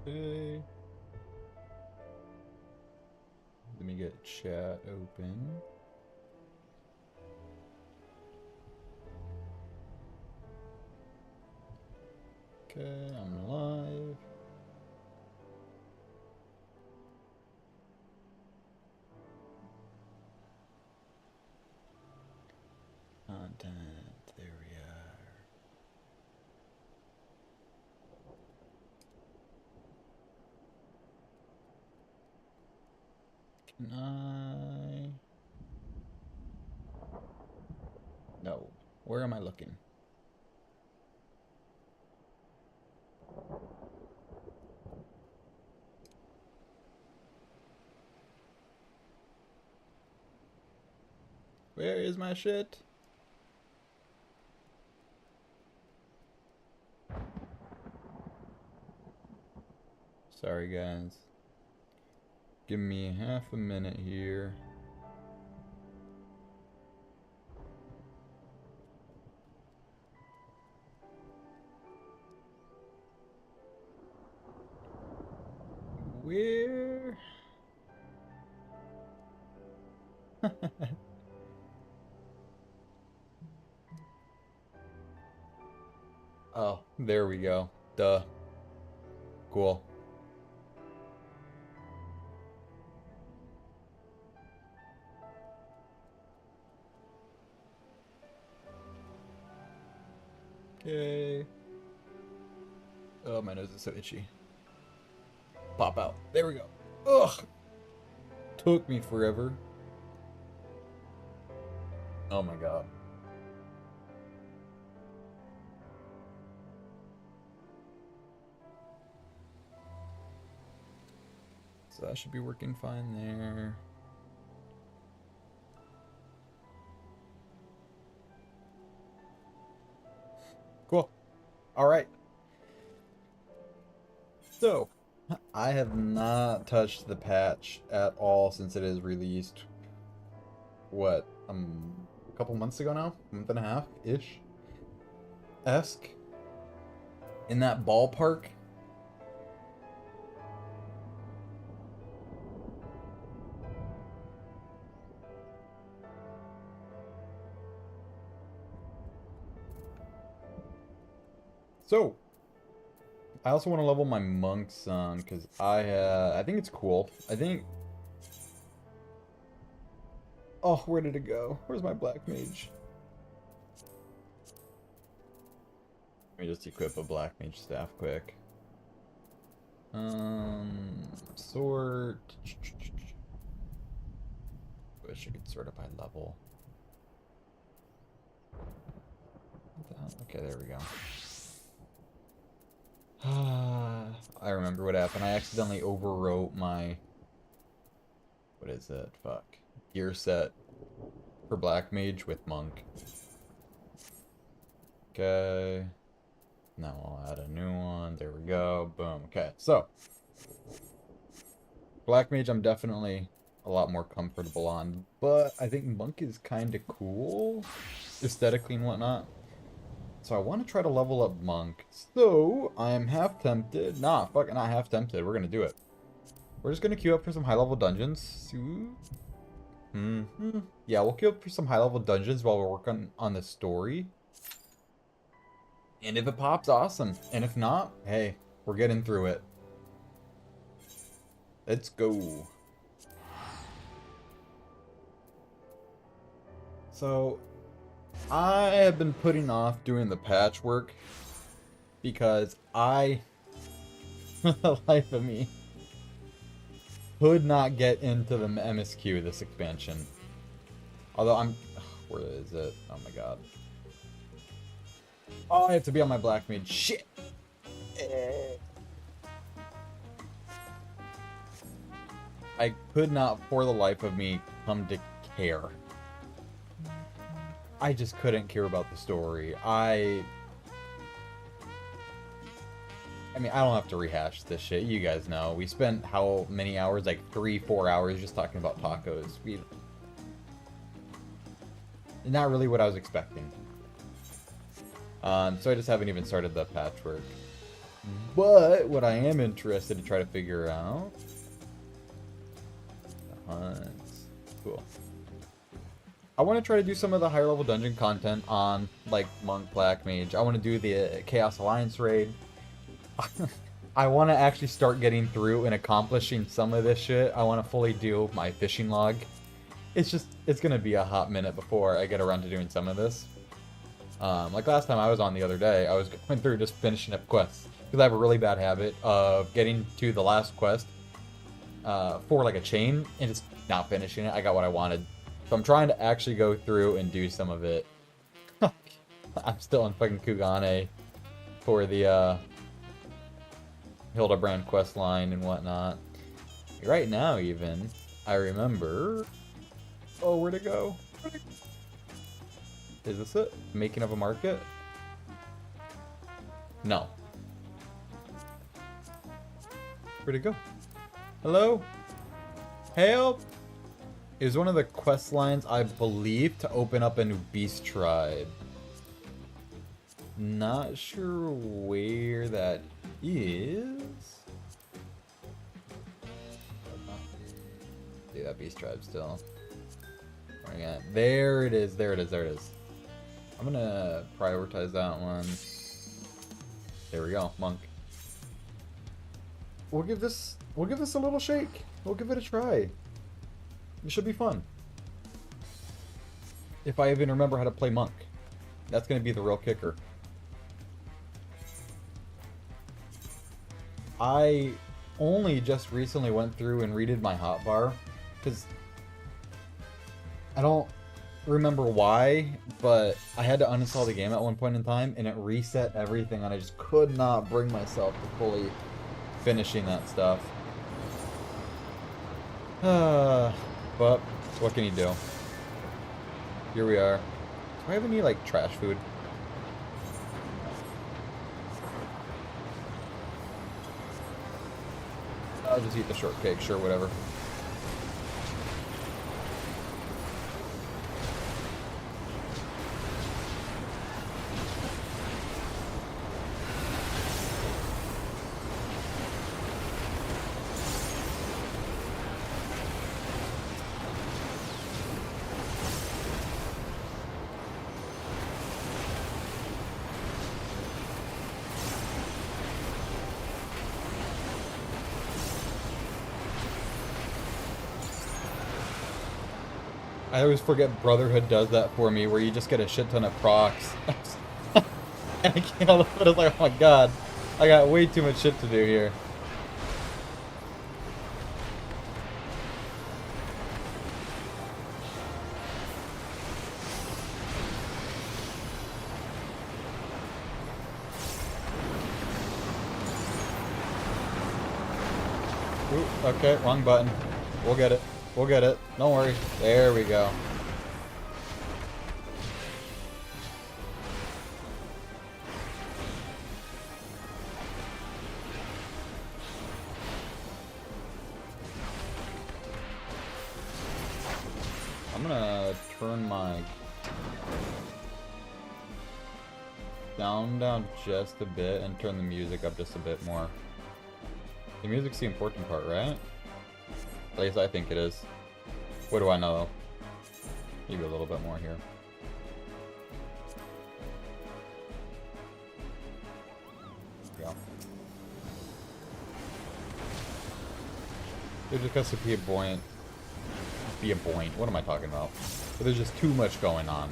Okay. Let me get chat open. Okay, I'm live. Content, there we are. Can I? No. Where am I looking? Where is my shit? Sorry, guys. Give me half a minute here. Where? Oh, there we go. Duh. Cool. Okay. Oh, my nose is so itchy. Pop out. There we go. Ugh. Took me forever. Oh my god. So that should be working fine there. Cool. All right. So, I have not touched the patch at all since it is released. What? A couple months ago now? A month and a half ish? Esque? In that ballpark? So, I also want to level my monks on because I think it's cool. I think. Oh, where did it go? Where's my black mage? Let me just equip a black mage staff quick. Sort. Wish I could sort it by level. Okay, there we go. I remember what happened. I accidentally overwrote my... What is it? Fuck. Gear set for Black Mage with Monk. Okay. Now I'll add a new one. There we go. Boom. Okay, so. Black Mage I'm definitely a lot more comfortable on. But I think Monk is kind of cool. Aesthetically and whatnot. So I want to try to level up Monk. So I am half tempted. Nah, fuck, not half tempted. We're gonna do it. We're just gonna queue up for some high level dungeons. Yeah, we'll queue up for some high level dungeons while we're working on the story. And if it pops, awesome. And if not, hey, we're getting through it. Let's go. So I have been putting off doing the patchwork because the life of me, could not get into the MSQ this expansion. Although where is it? Oh my god. Oh, I have to be on my black mage. Shit! I could not, for the life of me, come to care. I just couldn't care about the story. I mean, I don't have to rehash this shit. You guys know. We spent how many hours? Like 3-4 hours just talking about tacos. Not really what I was expecting. So I just haven't even started the patchwork. But what I am interested to try to figure out... The hunts. Cool. I want to try to do some of the higher level dungeon content on, like, Monk, Black Mage. I want to do the Chaos Alliance raid. I want to actually start getting through and accomplishing some of this shit. I want to fully do my fishing log. It's going to be a hot minute before I get around to doing some of this. Like last time I was on the other day, I was going through just finishing up quests. Because I have a really bad habit of getting to the last quest for, like, a chain and just not finishing it. I got what I wanted. So I'm trying to actually go through and do some of it. I'm still on fucking Kugane for the Hildebrand quest line and whatnot. Right now, even, I remember... Oh, where'd it go? Is this it? Making of a market? No. Where'd it go? Hello? Help! It was one of the quest lines, I believe, to open up a new beast tribe. Not sure where that is. See that beast tribe still. There it is, there it is, there it is. I'm gonna prioritize that one. There we go, Monk. We'll give this a little shake. We'll give it a try. It should be fun. If I even remember how to play Monk. That's going to be the real kicker. I only just recently went through and redid my hotbar. Because I don't remember why, but I had to uninstall the game at one point in time. And it reset everything. And I just could not bring myself to fully finishing that stuff. But what can you do? Here we are. Do I have any, like, trash food? I'll just eat the shortcake, sure, whatever. I always forget Brotherhood does that for me, where you just get a shit ton of procs. And I can't help but it's like, oh my god, I got way too much shit to do here. Ooh, okay, wrong button. We'll get it. We'll get it. Don't worry. There we go. I'm gonna turn my sound down just a bit and turn the music up just a bit more. The music's the important part, right? At least I think it is. What do I know? Maybe a little bit more here. There we go. It just has to be a buoyant. Be a buoyant. What am I talking about? But there's just too much going on.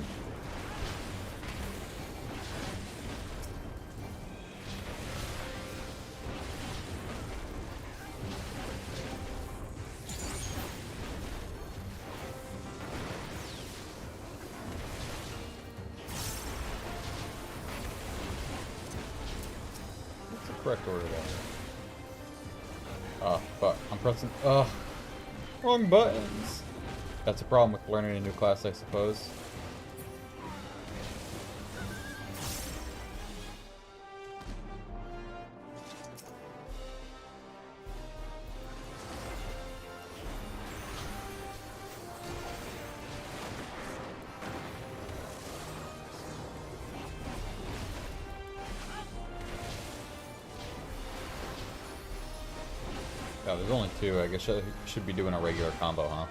Correct order there. Oh, fuck. I'm pressing... Ugh. Wrong buttons. That's a problem with learning a new class, I suppose. Oh, there's only two. I guess I should be doing a regular combo, huh?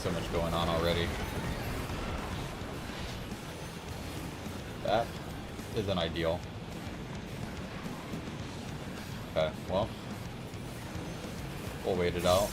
So much going on already. That isn't ideal. Okay, well, we'll wait it out.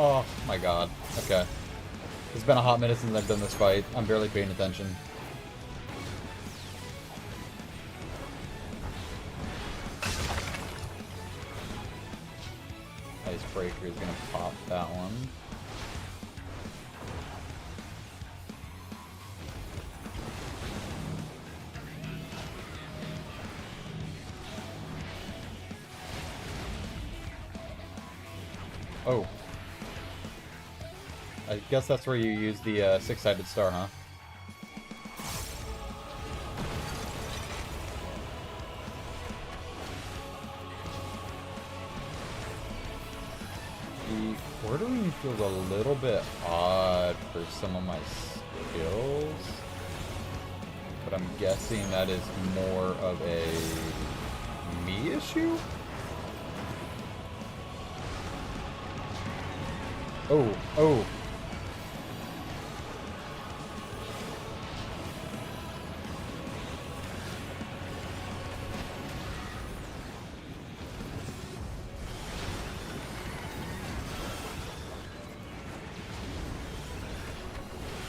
Oh my god. Okay. It's been a hot minute since I've done this fight. I'm barely paying attention. Icebreaker is gonna pop that one. Oh. I guess that's where you use the six-sided star, huh? The ordering feels a little bit odd for some of my skills, but I'm guessing that is more of a me issue? Oh, oh.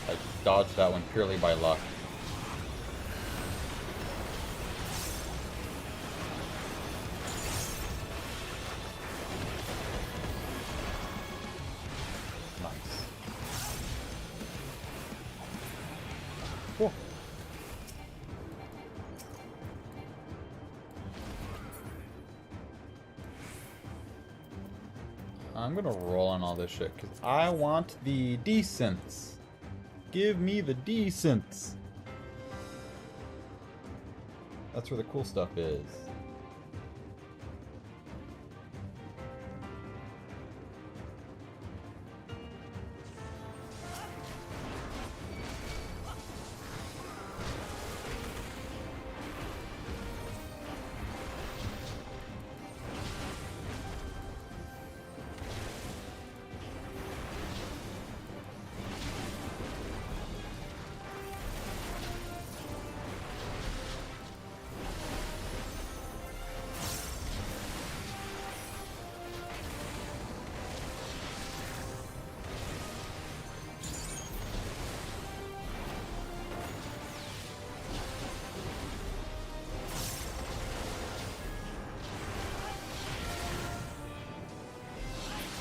I dodged that one purely by luck. Cool. I'm gonna roll on all this shit because I want the decents. Give me the decents. That's where the cool stuff is.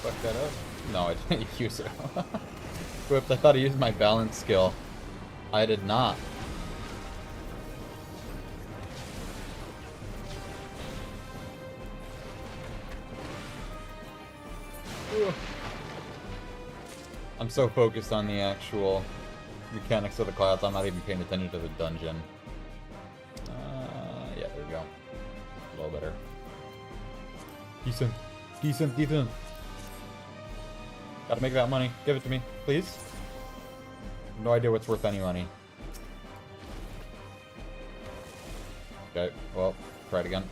Fuck that up. No, I didn't use it. Whipped, I thought I used my balance skill. I did not. Ugh. I'm so focused on the actual mechanics of the class, I'm not even paying attention to the dungeon. Yeah, there we go. A little better. Decent. Decent, decent. Gotta make that money. Give it to me, please. No idea what's worth any money. Okay, well, try it again.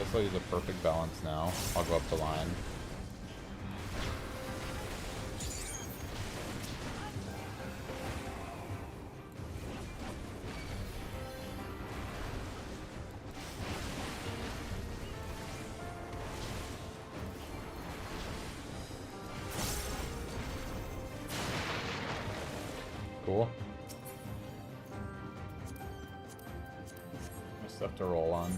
guess I'll use a perfect balance now. I'll go up the line. Cool. Stuff to roll on.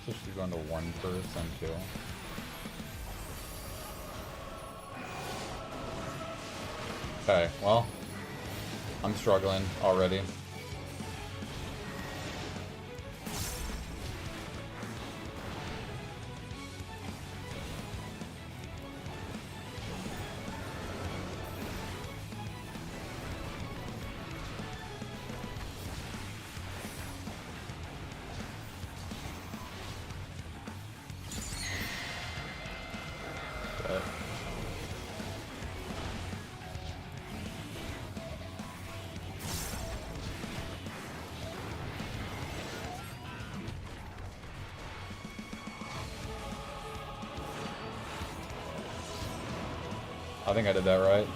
So she's going to 1 first and 2. Okay, well, I'm struggling already. I think I did that right.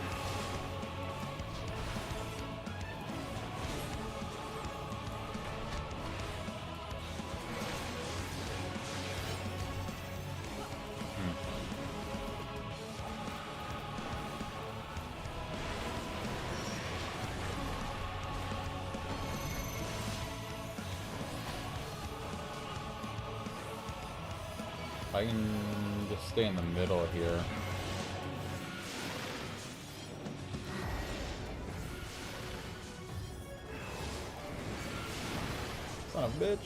I can just stay in the middle here. Son of a bitch.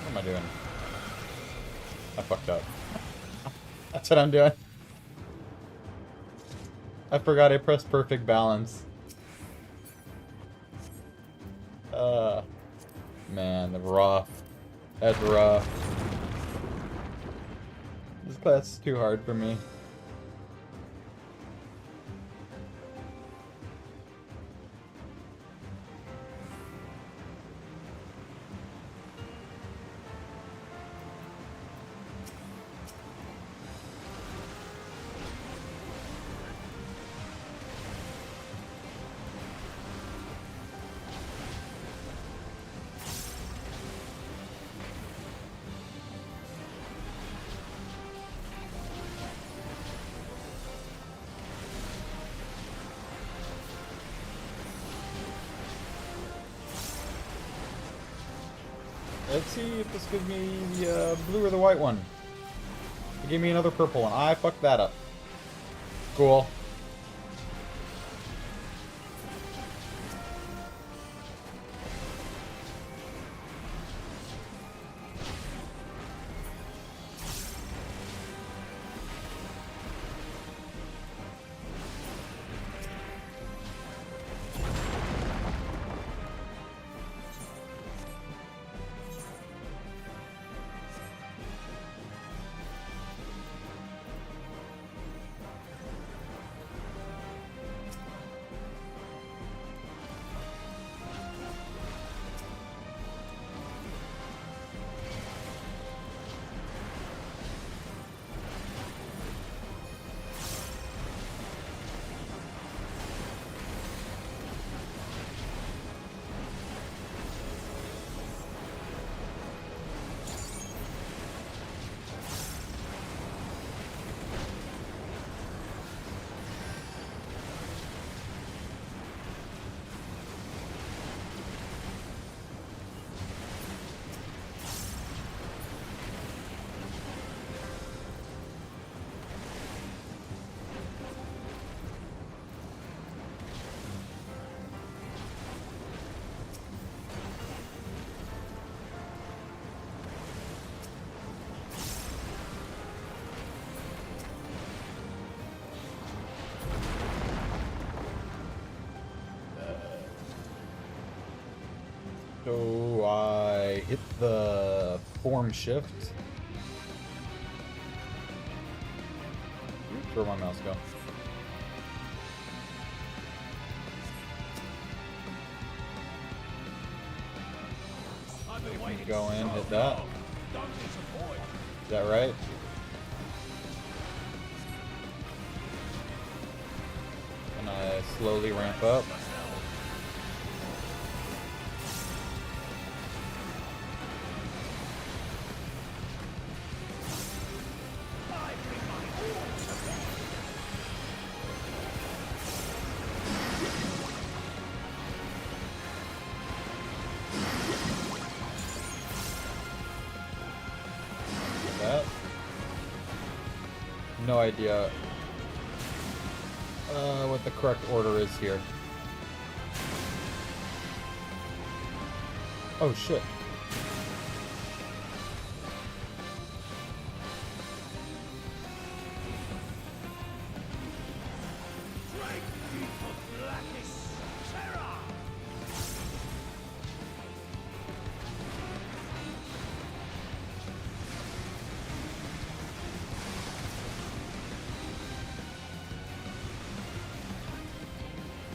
What am I doing? I fucked up. That's what I'm doing. I forgot I pressed perfect balance. Man, rough. That's rough. This class is too hard for me. Let's see if this gives me the blue or the white one. It gave me another purple one. I fucked that up. Cool. So I hit the form shift. Where'd my mouse go? You can go in, hit that. Is that right? And I slowly ramp up. No idea what the correct order is here. Oh shit.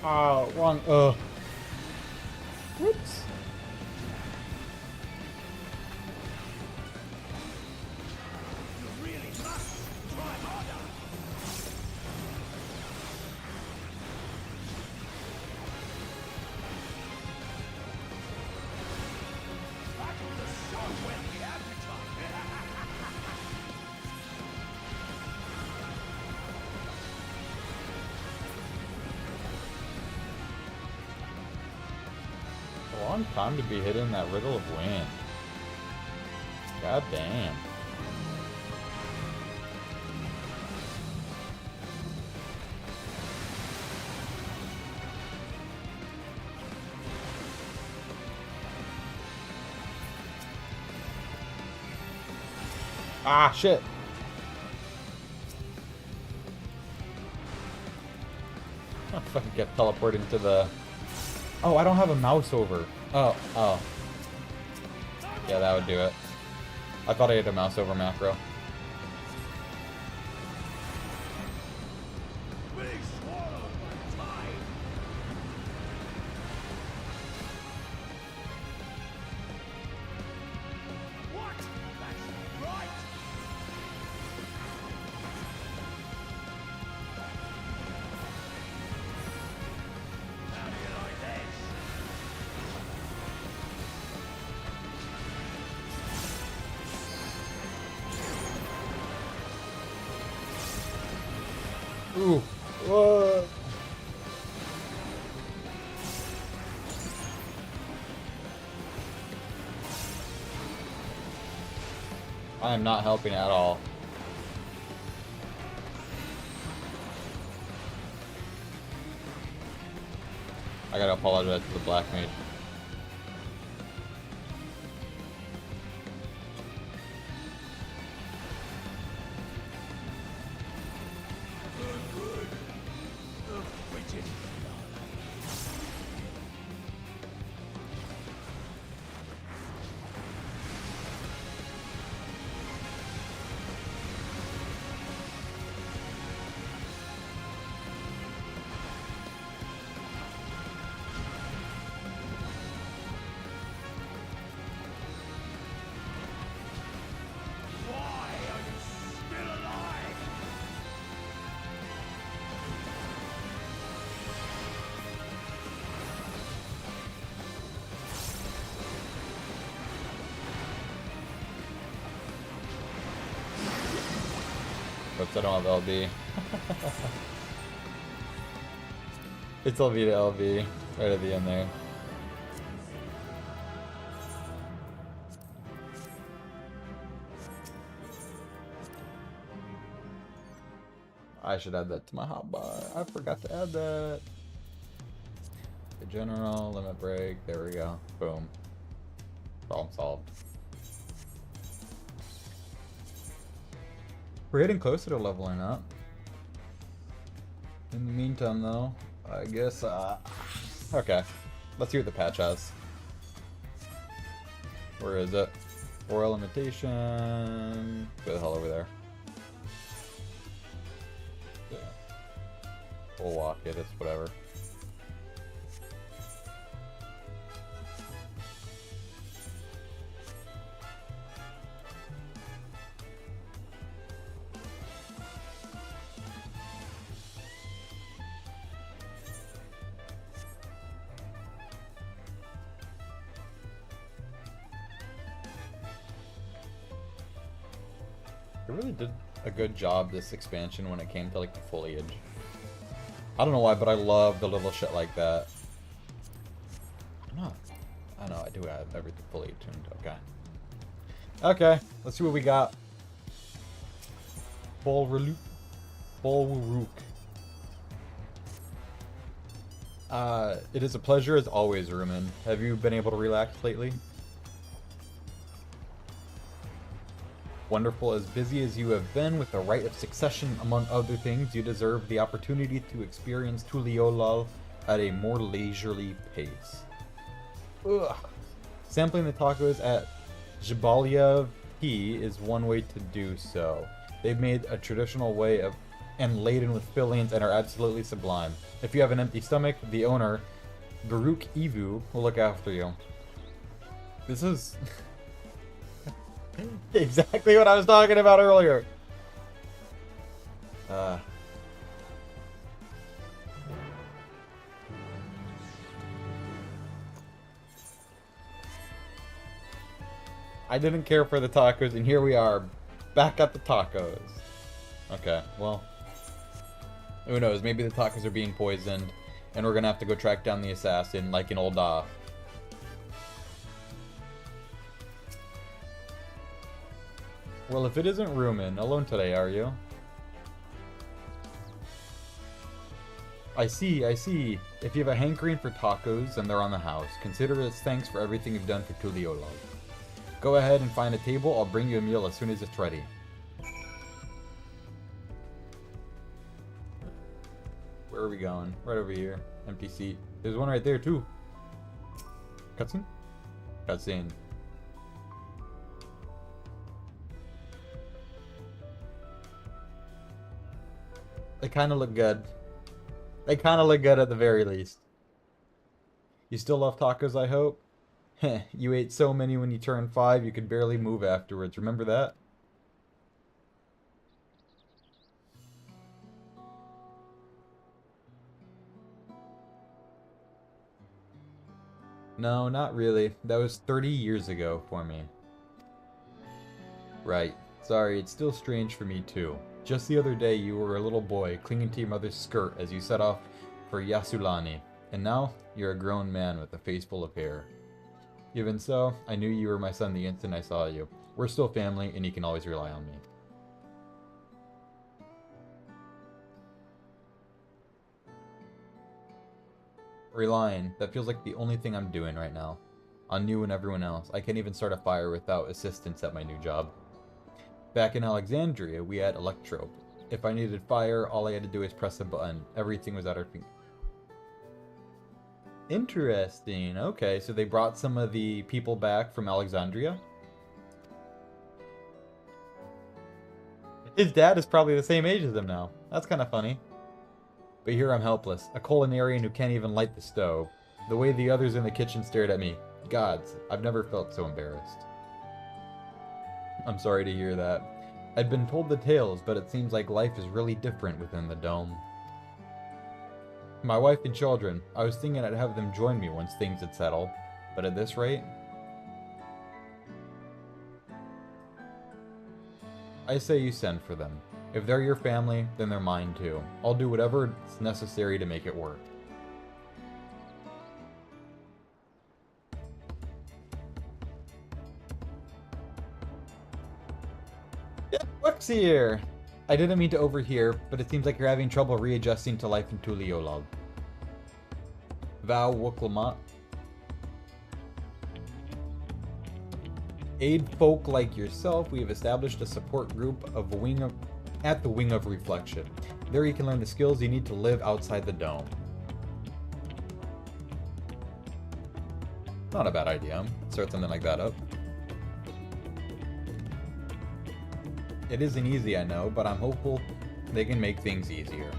Oh, wrong. Whoops. You really must try harder. Battle the sun when the appetite. A long time to be hitting that riddle of wind. God damn. Ah, shit. I fucking get teleported to the... Oh, I don't have a mouse over. Oh. Yeah, that would do it. I thought I had a mouse over macro. Be swallowed by time. What? That's right. How do you like this? Ooh. Whoa. I am not helping at all. I gotta apologize to the black mage. Why are you still alive? Whoops, I don't have LB. It's LB to LB, right at the end there. I should add that to my hotbar. I forgot to add that. The general, limit break, there we go. Boom. Problem solved. We're getting closer to leveling up. In the meantime, though, I guess, okay. Let's see what the patch has. Where is it? Oral imitation. Where the hell over there? Yeah. We'll walk it, it's whatever. They really did a good job this expansion when it came to like the foliage. I don't know why, but I love the little shit like that. I know I do have everything fully tuned. Okay. Okay, let's see what we got. Bolrook. It is a pleasure as always, Rumen. Have you been able to relax lately? Wonderful. As busy as you have been with the rite of succession, among other things, you deserve the opportunity to experience Tuliolal at a more leisurely pace. Ugh. Sampling the tacos at Jibalia P is one way to do so. They've made a traditional way of and laden with fillings and are absolutely sublime. If you have an empty stomach, the owner, Garuk Ivu, will look after you. This is exactly what I was talking about earlier. I didn't care for the tacos, and here we are, back at the tacos. Okay, well, who knows? Maybe the tacos are being poisoned, and we're gonna have to go track down the assassin like in old Well, if it isn't Rumen, alone today, are you? I see. If you have a hankering for tacos and they're on the house, consider it as thanks for everything you've done for Tuliolog. Go ahead and find a table. I'll bring you a meal as soon as it's ready. Where are we going? Right over here. Empty seat. There's one right there, too. Cutscene? Cutscene. They kind of look good. They kind of look good at the very least. You still love tacos, I hope? Heh, you ate so many when you turned 5 you could barely move afterwards. Remember that? No, not really. That was 30 years ago for me. Right. Sorry, it's still strange for me too. Just the other day you were a little boy clinging to your mother's skirt as you set off for Yasulani. And now, you're a grown man with a face full of hair. Even so, I knew you were my son the instant I saw you. We're still family, and you can always rely on me. Relying. That feels like the only thing I'm doing right now. On you and everyone else. I can't even start a fire without assistance at my new job. Back in Alexandria, we had electro. If I needed fire, all I had to do was press a button. Everything was at our feet. Interesting. Okay, so they brought some of the people back from Alexandria. His dad is probably the same age as him now. That's kind of funny. But here I'm helpless, a culinarian who can't even light the stove. The way the others in the kitchen stared at me. Gods, I've never felt so embarrassed. I'm sorry to hear that. I'd been told the tales, but it seems like life is really different within the dome. My wife and children, I was thinking I'd have them join me once things had settled, but at this rate... I say you send for them. If they're your family, then they're mine too. I'll do whatever is necessary to make it work. Yeah, what's here? I didn't mean to overhear, but it seems like you're having trouble readjusting to life in Tuliolog. Val Wuklamat. Aid folk like yourself, we have established a support group at the Wing of Reflection. There you can learn the skills you need to live outside the dome. Not a bad idea. Start something like that up. It isn't easy, I know, but I'm hopeful they can make things easier.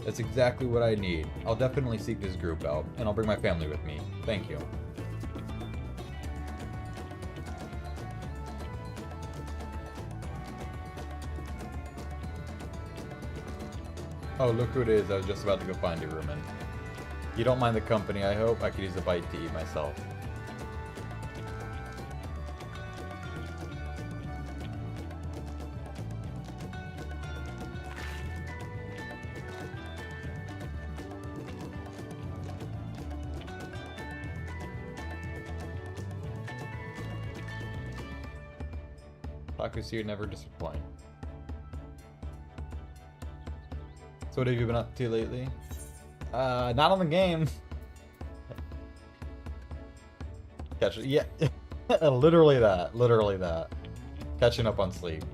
That's exactly what I need. I'll definitely seek this group out, and I'll bring my family with me. Thank you. Oh, look who it is. I was just about to go find you, Rumen. You don't mind the company, I hope? I could use a bite to eat myself. Tacos here never disappoint. So what have you been up to lately? Not on the game. Catch it. Yeah. Literally that. Literally that. Catching up on sleep.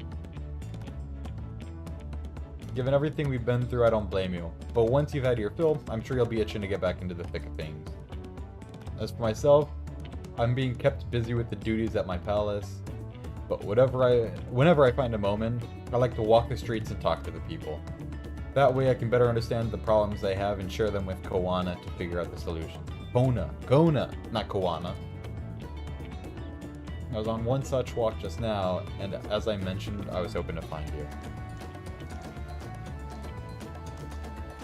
Given everything we've been through, I don't blame you. But once you've had your fill, I'm sure you'll be itching to get back into the thick of things. As for myself, I'm being kept busy with the duties at my palace. But whenever I find a moment, I like to walk the streets and talk to the people. That way I can better understand the problems they have and share them with Koana to figure out the solution. Kona, not Koana. I was on one such walk just now, and as I mentioned, I was hoping to find you.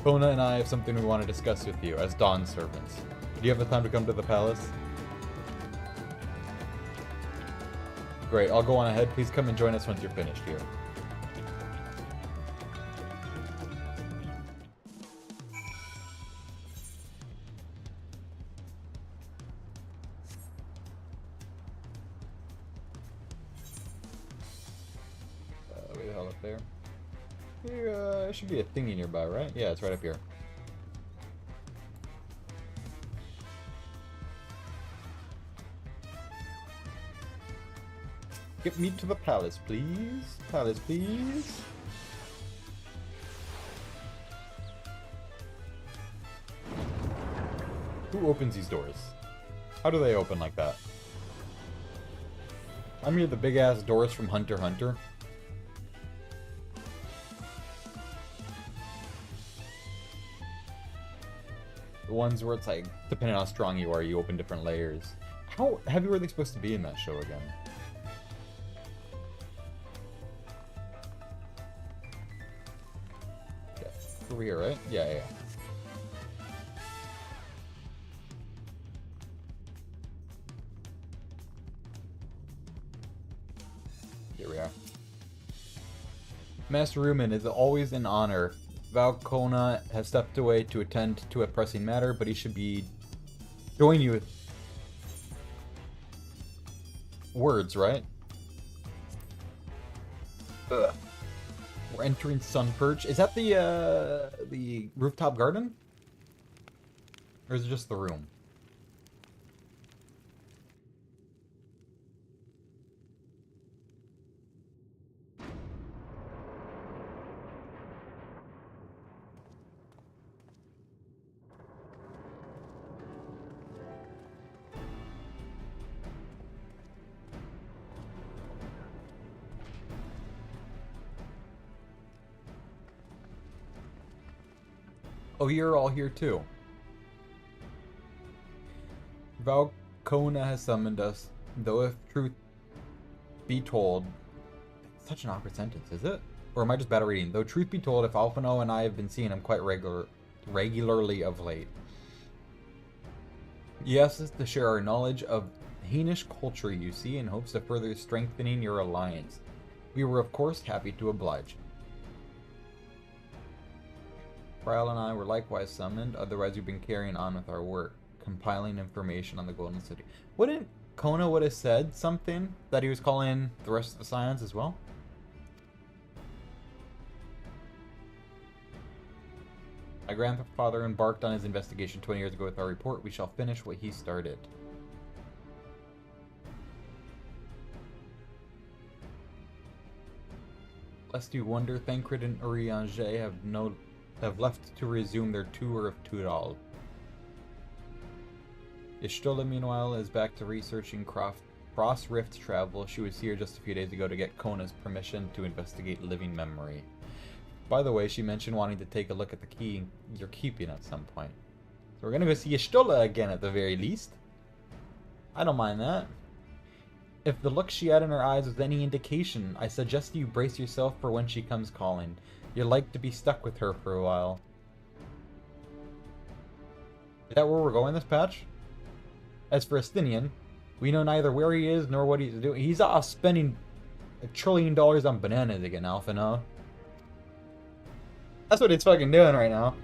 Kona and I have something we want to discuss with you as Dawn servants. Do you have the time to come to the palace? Great, I'll go on ahead. Please come and join us once you're finished here. Wait the hell up there. Here, there should be a thingy nearby, right? Yeah, it's right up here. Get me to the palace, please. Palace, please. Who opens these doors? How do they open like that? I'm near the big-ass doors from Hunter x Hunter. The ones where it's like, depending on how strong you are, you open different layers. How heavy were they supposed to be in that show again? Over here, right? Yeah. Here we are. Master Rumen, is always an honor. Valkona has stepped away to attend to a pressing matter, but he should be join you with words, right? Ugh. We're entering Sunperch. Is that the rooftop garden? Or is it just the room? Oh, you're all here too. Valkona has summoned us, though if truth be told... Such an awkward sentence, is it? Or am I just bad at reading? Though truth be told, if Alphino and I have been seeing him quite regularly of late. He asks us to share our knowledge of Hainish culture, you see, in hopes of further strengthening your alliance. We were, of course, happy to oblige. Kyle and I were likewise summoned, otherwise we've been carrying on with our work, compiling information on the Golden City. Wouldn't Kona would have said something that he was calling the rest of the Scions as well? My grandfather embarked on his investigation 20 years ago with our report. We shall finish what he started. Lest you wonder, Thancred and Urianger have left to resume their tour of Tudal. Ishtola, meanwhile, is back to researching Cross Rift Travel. She was here just a few days ago to get Kona's permission to investigate living memory. By the way, she mentioned wanting to take a look at the key you're keeping at some point. So we're gonna go see Y'shtola again at the very least. I don't mind that. If the look she had in her eyes was any indication, I suggest you brace yourself for when she comes calling. You're like to be stuck with her for a while. Is that where we're going this patch? As for Estinian, we know neither where he is nor what he's doing. He's off spending $1 trillion on bananas again, Alpha, no? That's what it's fucking doing right now.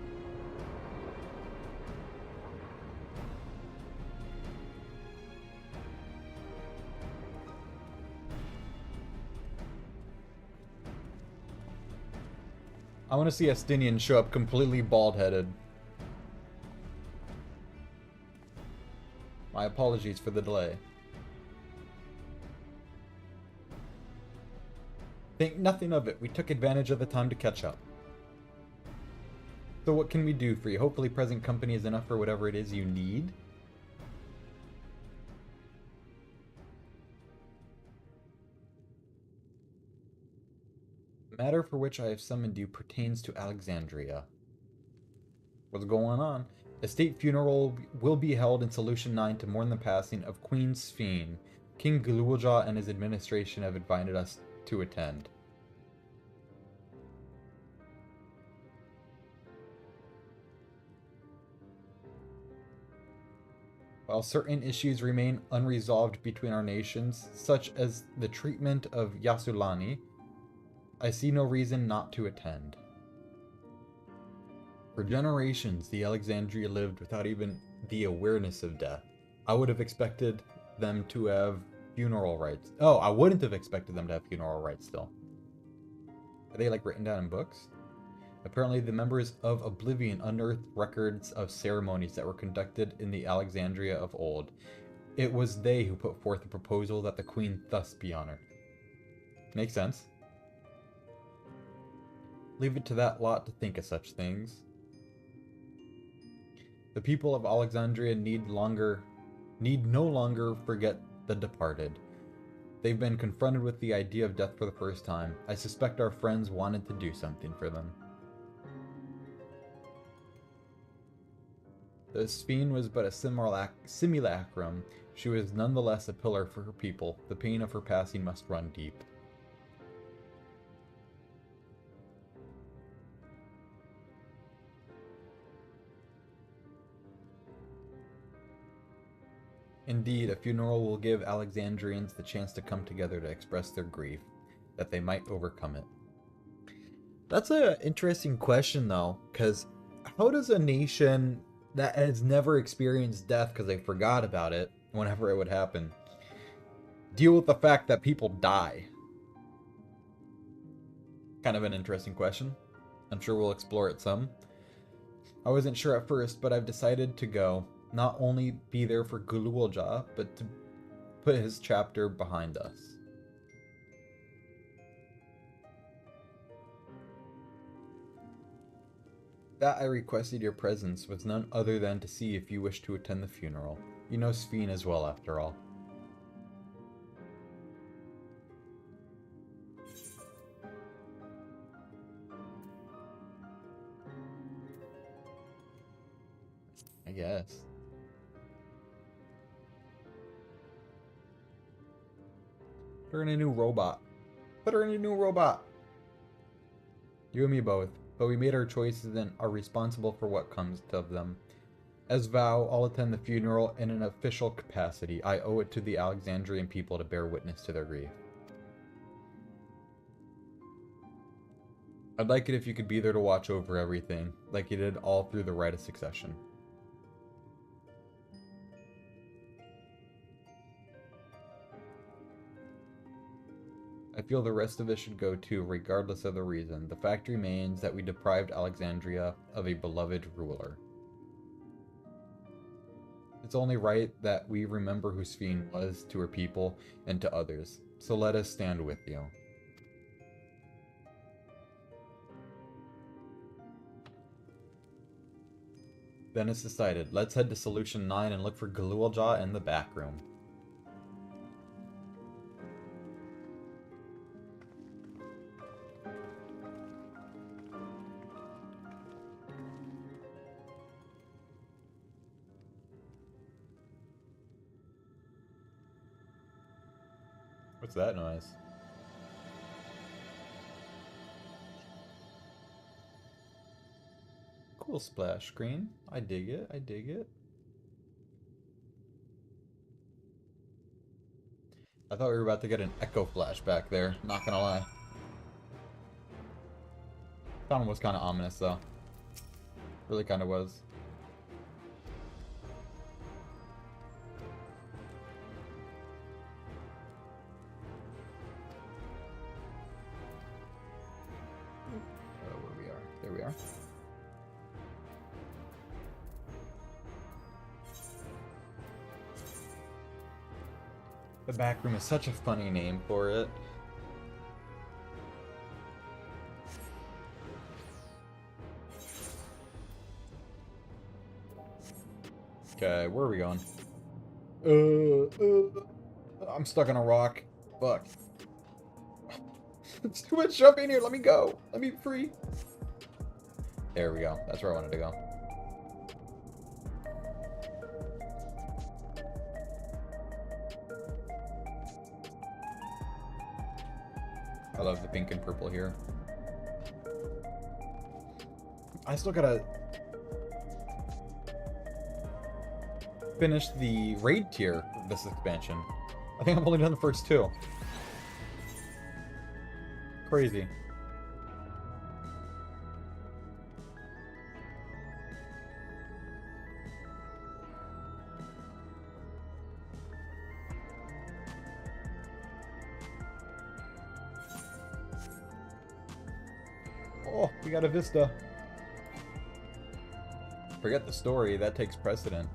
I want to see Estinian show up completely bald-headed. My apologies for the delay. Think nothing of it. We took advantage of the time to catch up. So what can we do for you? Hopefully present company is enough for whatever it is you need. The matter for which I have summoned you pertains to Alexandria. What's going on? A state funeral will be held in Solution 9 to mourn the passing of Queen Sphene. King Gululja and his administration have invited us to attend. While certain issues remain unresolved between our nations, such as the treatment of Yasulani, I see no reason not to attend. For generations, the Alexandria lived without even the awareness of death. I would have expected them to have funeral rites. Oh, I wouldn't have expected them to have funeral rites still. Are they like written down in books? Apparently, the members of Oblivion unearthed records of ceremonies that were conducted in the Alexandria of old. It was they who put forth the proposal that the queen thus be honored. Makes sense. Leave it to that lot to think of such things. The people of Alexandria need no longer forget the departed. They've been confronted with the idea of death for the first time. I suspect our friends wanted to do something for them. The Sphene was but a simulacrum. She was nonetheless a pillar for her people. The pain of her passing must run deep. Indeed, a funeral will give Alexandrians the chance to come together to express their grief, that they might overcome it. That's an interesting question, though, because how does a nation that has never experienced death because they forgot about it whenever it would happen deal with the fact that people die? Kind of an interesting question. I'm sure we'll explore it some. I wasn't sure at first, but I've decided to go. Not only be there for Gululja, but to put his chapter behind us. That I requested your presence was none other than to see if you wish to attend the funeral. You know Sphene as well, after all. I guess. Put her in a new robot. Put her in a new robot. You and me both. But we made our choices and are responsible for what comes of them. As vow, I'll attend the funeral in an official capacity. I owe it to the Alexandrian people to bear witness to their grief. I'd like it if you could be there to watch over everything, like you did all through the Rite of Succession. I feel the rest of us should go too, regardless of the reason. The fact remains that we deprived Alexandria of a beloved ruler. It's only right that we remember who Sphene was to her people and to others. So let us stand with you. Then it's decided. Let's head to Solution 9 and look for Gululja in the back room. What's that noise? Cool splash screen. I dig it. I dig it. I thought we were about to get an echo flash back there. Not gonna lie. That one was kind of ominous though. Really kind of was. Where we are. There we are. The back room is such a funny name for it. Okay, where are we going? I'm stuck on a rock. Fuck. It's too much jumping here. Let me go. Let me be free. There we go. That's where I wanted to go. I love the pink and purple here. I still gotta finish the raid tier of this expansion. I think I've only done the first two. Crazy. Oh, we got a vista. Forget the story, that takes precedent.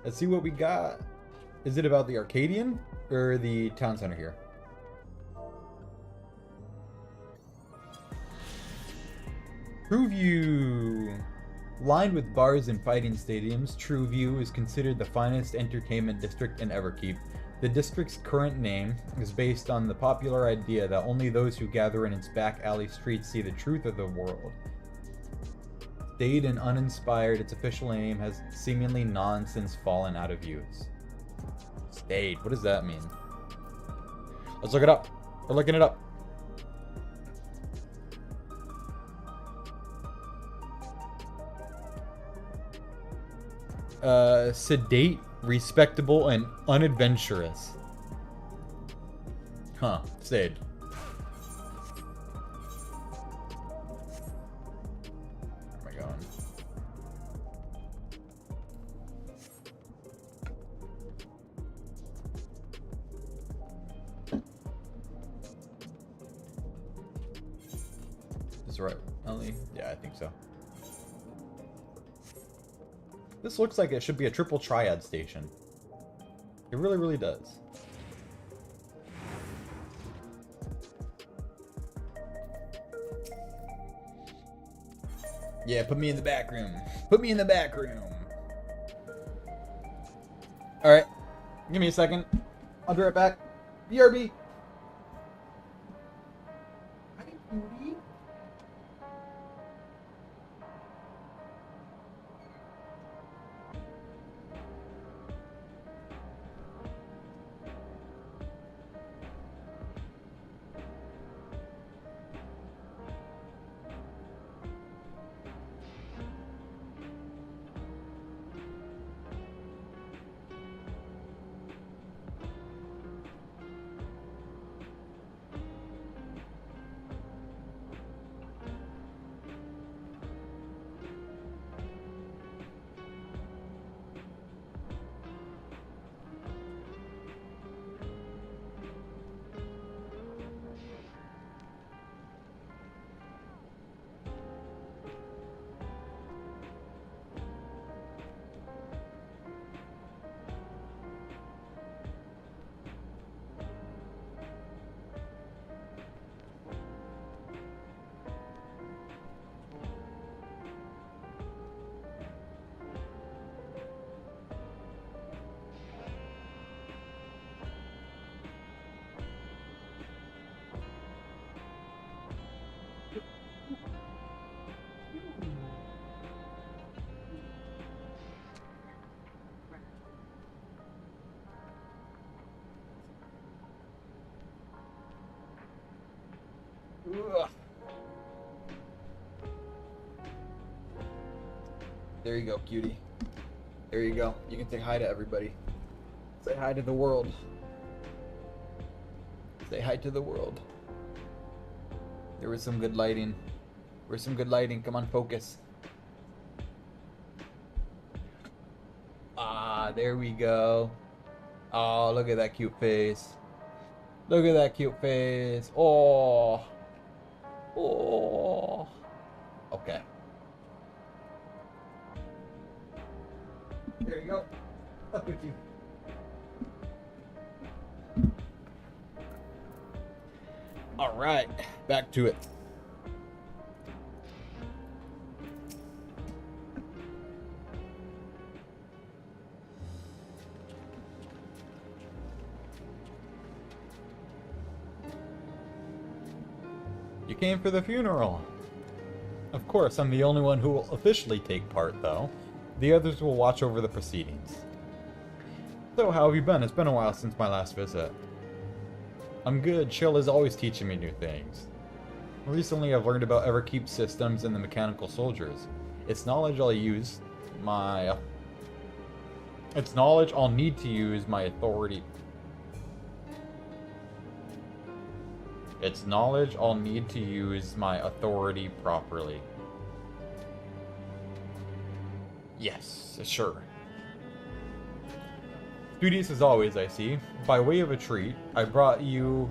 Let's see what we got. Is it about the Arcadian or the town center here? True View. Lined with bars and fighting stadiums, True View is considered the finest entertainment district in Everkeep. The district's current name is based on the popular idea that only those who gather in its back alley streets see the truth of the world. Staid and uninspired, its official name has seemingly since fallen out of use. Staid, what does that mean? Let's look it up. We're looking it up. Sedate, respectable, and unadventurous. Huh, staid. Where am I going? Is it right, Ellie? Yeah, I think so. This looks like it should be a triple triad station. It really, really does. Yeah, put me in the back room. Put me in the back room. Alright. Give me a second. I'll be right back. BRB. Ugh. There you go, cutie. There you go. You can say hi to everybody. Say hi to the world. Say hi to the world. There was some good lighting. There's some good lighting. Come on, focus. Ah, there we go. Oh, look at that cute face. Look at that cute face. Oh. Oh. Okay. There you go. Up with you. All right, back to it. You came for the funeral. Of course, I'm the only one who will officially take part, though. The others will watch over the proceedings. So, how have you been? It's been a while since my last visit. I'm good. Chill is always teaching me new things. Recently, I've learned about Everkeep systems and the mechanical soldiers. It's knowledge I'll need to use my authority. It's knowledge I'll need to use my authority properly. Yes, sure. Studious as always, I see. By way of a treat, I got you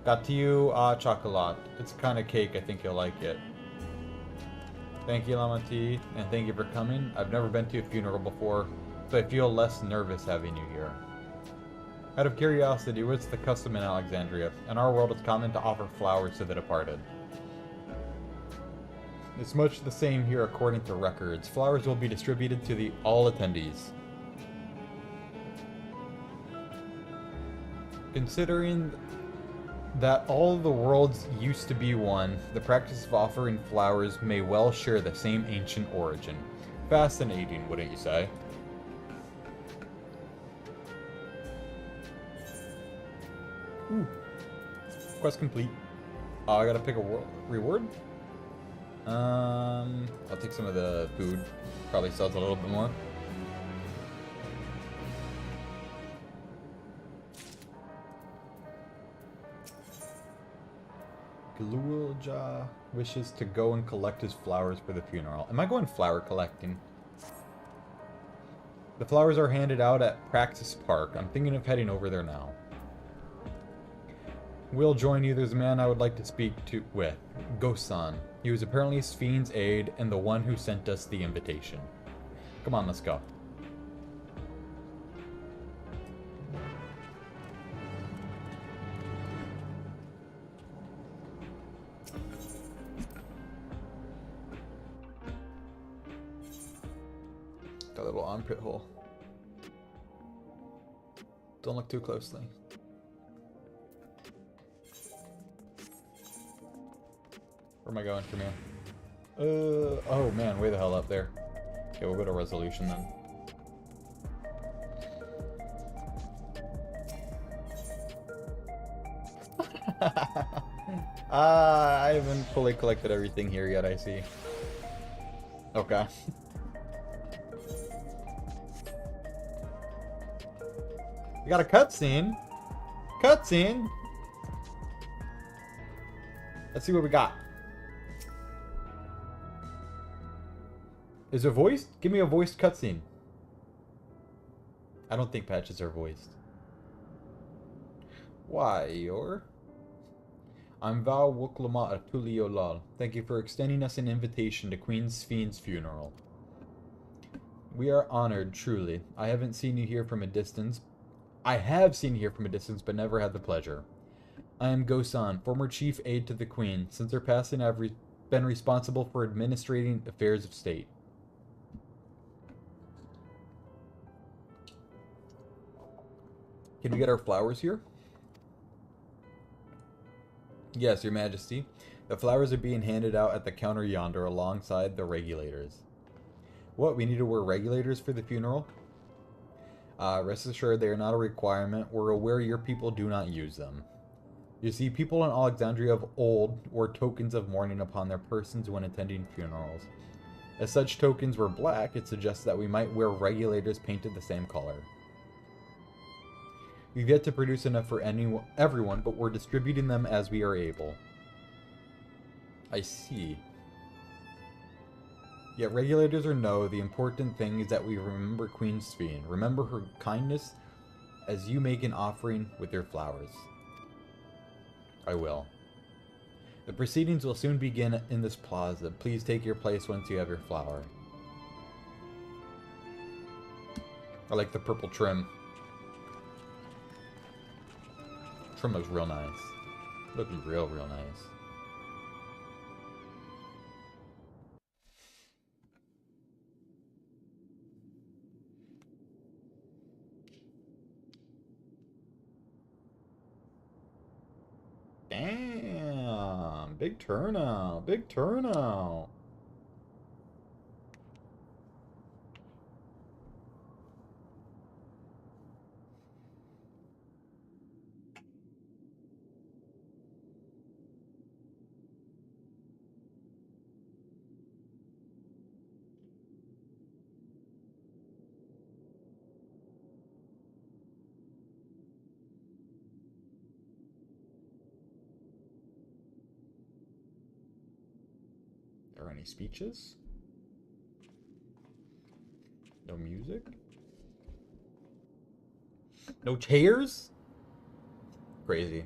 chocolate. It's a kind of cake, I think you'll like it. Thank you, Lama T, and thank you for coming. I've never been to a funeral before, so I feel less nervous having you here. Out of curiosity, what's the custom in Alexandria? In our world, it's common to offer flowers to the departed. It's much the same here according to records. Flowers will be distributed to all attendees. Considering that all the worlds used to be one, the practice of offering flowers may well share the same ancient origin. Fascinating, wouldn't you say? Ooh. Quest complete. Oh, I gotta pick a reward? I'll take some of the food. Probably sells a little bit more. Galulja wishes to go and collect his flowers for the funeral. Am I going flower collecting? The flowers are handed out at Praxis Park. I'm thinking of heading over there now. We'll join you. There's a man I would like to speak with. Gosan. He was apparently Sphne's aide and the one who sent us the invitation. Come on, let's go. Got a little armpit hole. Don't look too closely. Where am I going from here? Oh man, way the hell up there. Okay, we'll go to resolution then. I haven't fully collected everything here yet, I see. Okay. We got a cutscene. Cutscene. Let's see what we got. Is it voiced? Give me a voiced cutscene. I don't think patches are voiced. Why, you're? I'm Val Wuklama Atuliolal. Thank you for extending us an invitation to Queen Sphne's funeral. We are honored, truly. I have seen you here from a distance, but never had the pleasure. I am Gosan, former chief aide to the Queen. Since her passing, I've been responsible for administrating affairs of state. Can we get our flowers here? Yes, Your Majesty. The flowers are being handed out at the counter yonder alongside the regulators. What, we need to wear regulators for the funeral? Rest assured they are not a requirement. We're aware your people do not use them. You see, people in Alexandria of old wore tokens of mourning upon their persons when attending funerals. As such tokens were black, it suggests that we might wear regulators painted the same color. We've yet to produce enough for everyone, but we're distributing them as we are able. I see. Yet regulators or no, the important thing is that we remember Queen Sphene. Remember her kindness as you make an offering with your flowers. I will. The proceedings will soon begin in this plaza. Please take your place once you have your flower. I like the purple trim. Trim is real nice. Looking real nice. Damn, big turnout, big turnout. Are there any speeches? No music? No chairs? Crazy.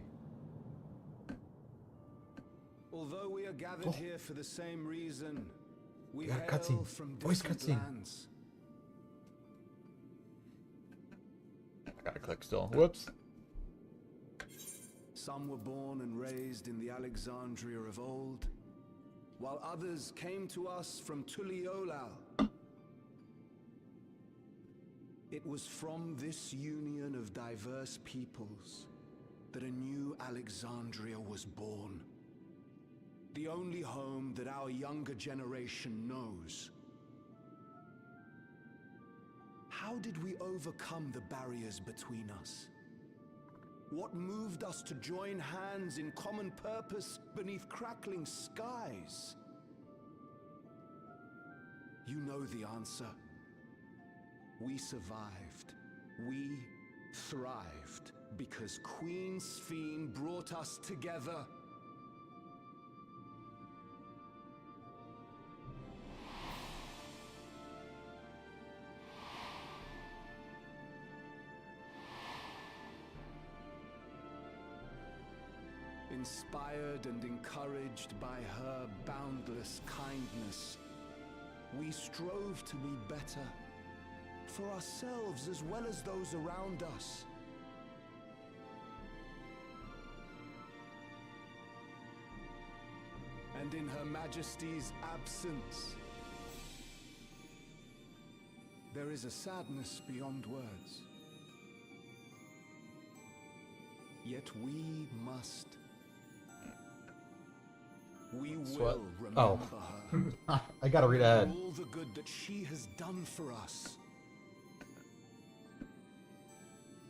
Although we are gathered here for the same reason, we got a hail cutscene. from Voice different cutscene. lands. I gotta click still. Whoops. Some were born and raised in the Alexandria of old, while others came to us from Tuliolal. It was from this union of diverse peoples that a new Alexandria was born. The only home that our younger generation knows. How did we overcome the barriers between us? What moved us to join hands in common purpose beneath crackling skies? You know the answer. We survived. We thrived because Queen Sphene brought us together. Inspired and encouraged by her boundless kindness, we strove to be better, for ourselves as well as those around us. And in Her Majesty's absence, there is a sadness beyond words. Yet we must. We will remember her. I gotta read ahead. All the good that she has done for us.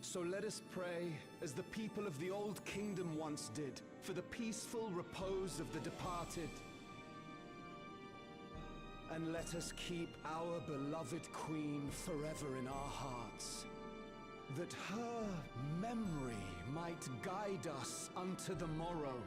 So let us pray, as the people of the Old Kingdom once did, for the peaceful repose of the departed. And let us keep our beloved Queen forever in our hearts, that her memory might guide us unto the morrow.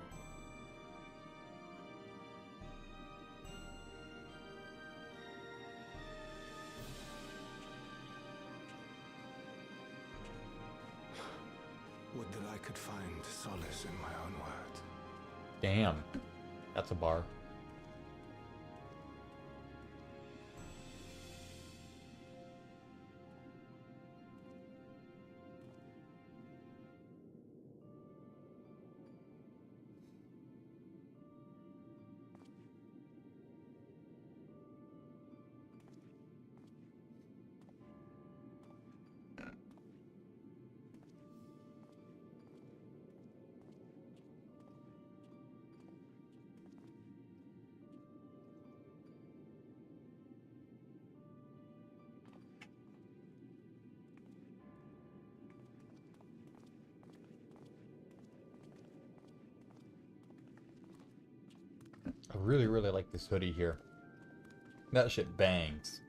Would that I could find solace in my own words. Damn. That's a bar. I really, really like this hoodie here. That shit bangs.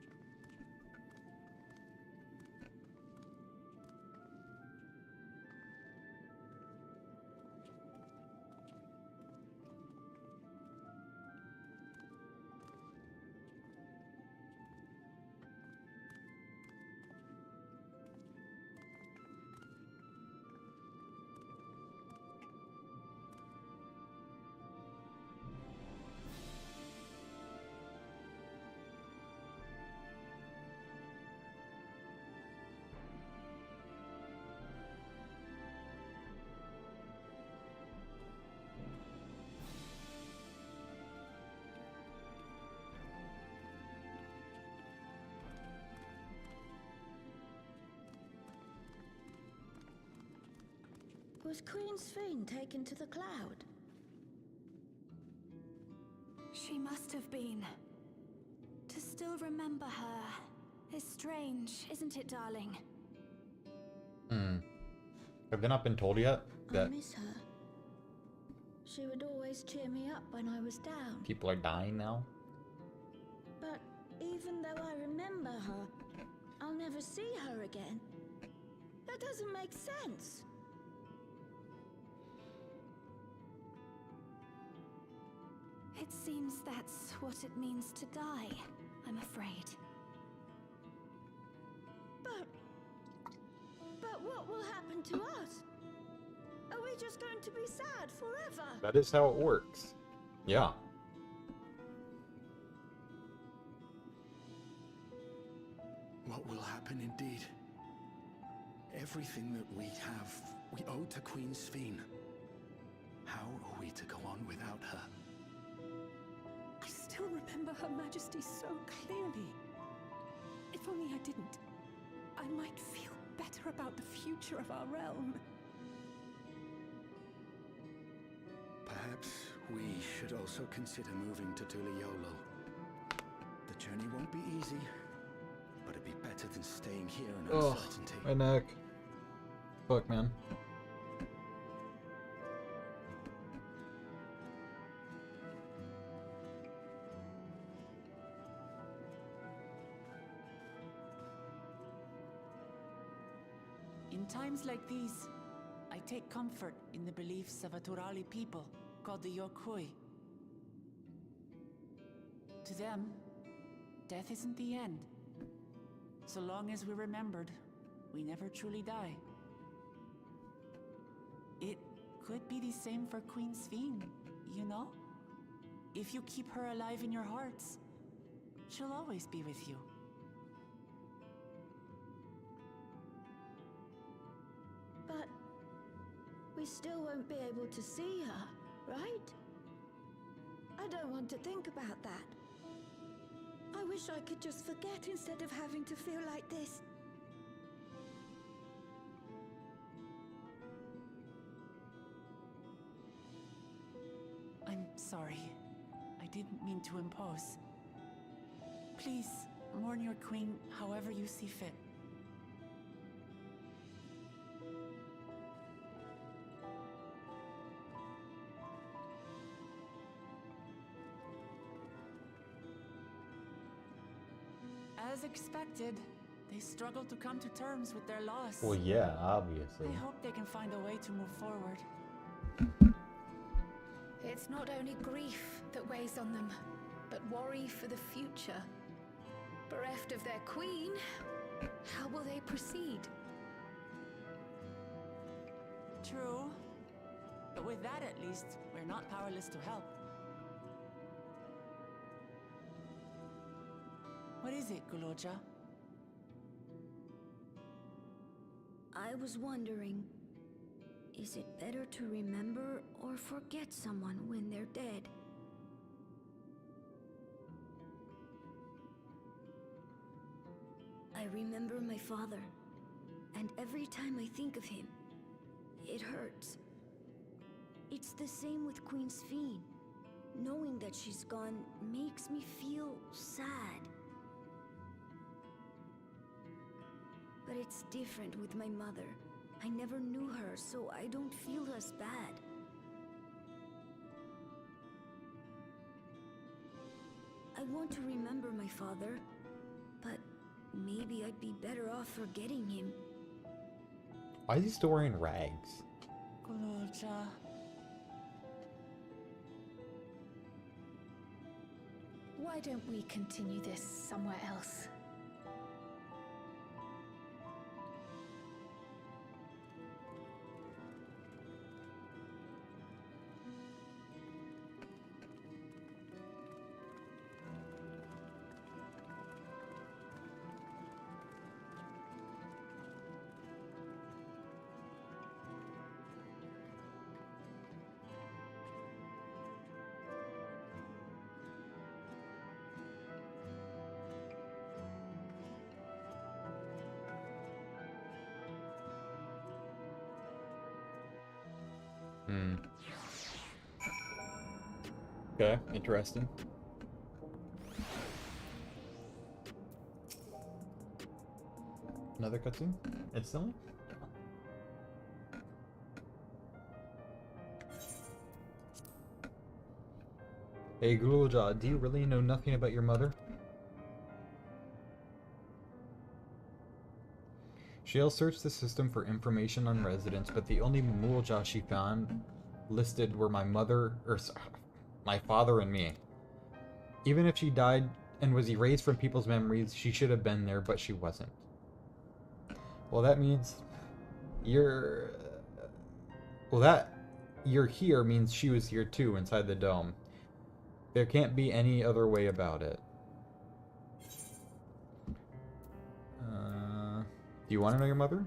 Was Queen Sphene taken to the cloud? She must have been. To still remember her is strange, isn't it, darling? Have they not been told yet I that miss her. She would always cheer me up when I was down. people are dying now? But even though I remember her, I'll never see her again. That doesn't make sense. It seems that's what it means to die, I'm afraid. But what will happen to us? Are we just going to be sad forever? That is how it works. Yeah. What will happen indeed? Everything that we have, we owe to Queen Sphene. How are we to go on without her? I still remember Her Majesty so clearly. If only I didn't, I might feel better about the future of our realm. Perhaps we should also consider moving to Tuliolo. The journey won't be easy, but it'd be better than staying here in uncertainty. My neck. Fuck, man. In times like these, I take comfort in the beliefs of a Turali people called the Yokui. To them, death isn't the end. So long as we're remembered, we never truly die. It could be the same for Queen Sphene, you know? If you keep her alive in your hearts, she'll always be with you. But we still won't be able to see her, right? I don't want to think about that. I wish I could just forget instead of having to feel like this. I'm sorry. I didn't mean to impose. Please, mourn your queen however you see fit. As expected, they struggle to come to terms with their loss. Well, yeah, obviously. I hope they can find a way to move forward. It's not only grief that weighs on them, but worry for the future. Bereft of their queen, how will they proceed? True. But with that at least, we're not powerless to help. What is it, Guloja? I was wondering, is it better to remember or forget someone when they're dead? I remember my father, and every time I think of him, it hurts. It's the same with Queen Sphene. Knowing that she's gone makes me feel sad. But it's different with my mother. I never knew her, so I don't feel as bad. I want to remember my father, but maybe I'd be better off forgetting him. Why is he still wearing rags? Gluja. Why don't we continue this somewhere else? Okay, interesting. Another cutscene? Instantly? Hey Gulja, do you really know nothing about your mother? Shale searched the system for information on residents, but the only Mulja she found listed were my mother, my father and me. Even if she died and was erased from people's memories, she should have been there, but she wasn't. Well, that means you're here means she was here too, inside the dome. There can't be any other way about it. Do you want to know your mother?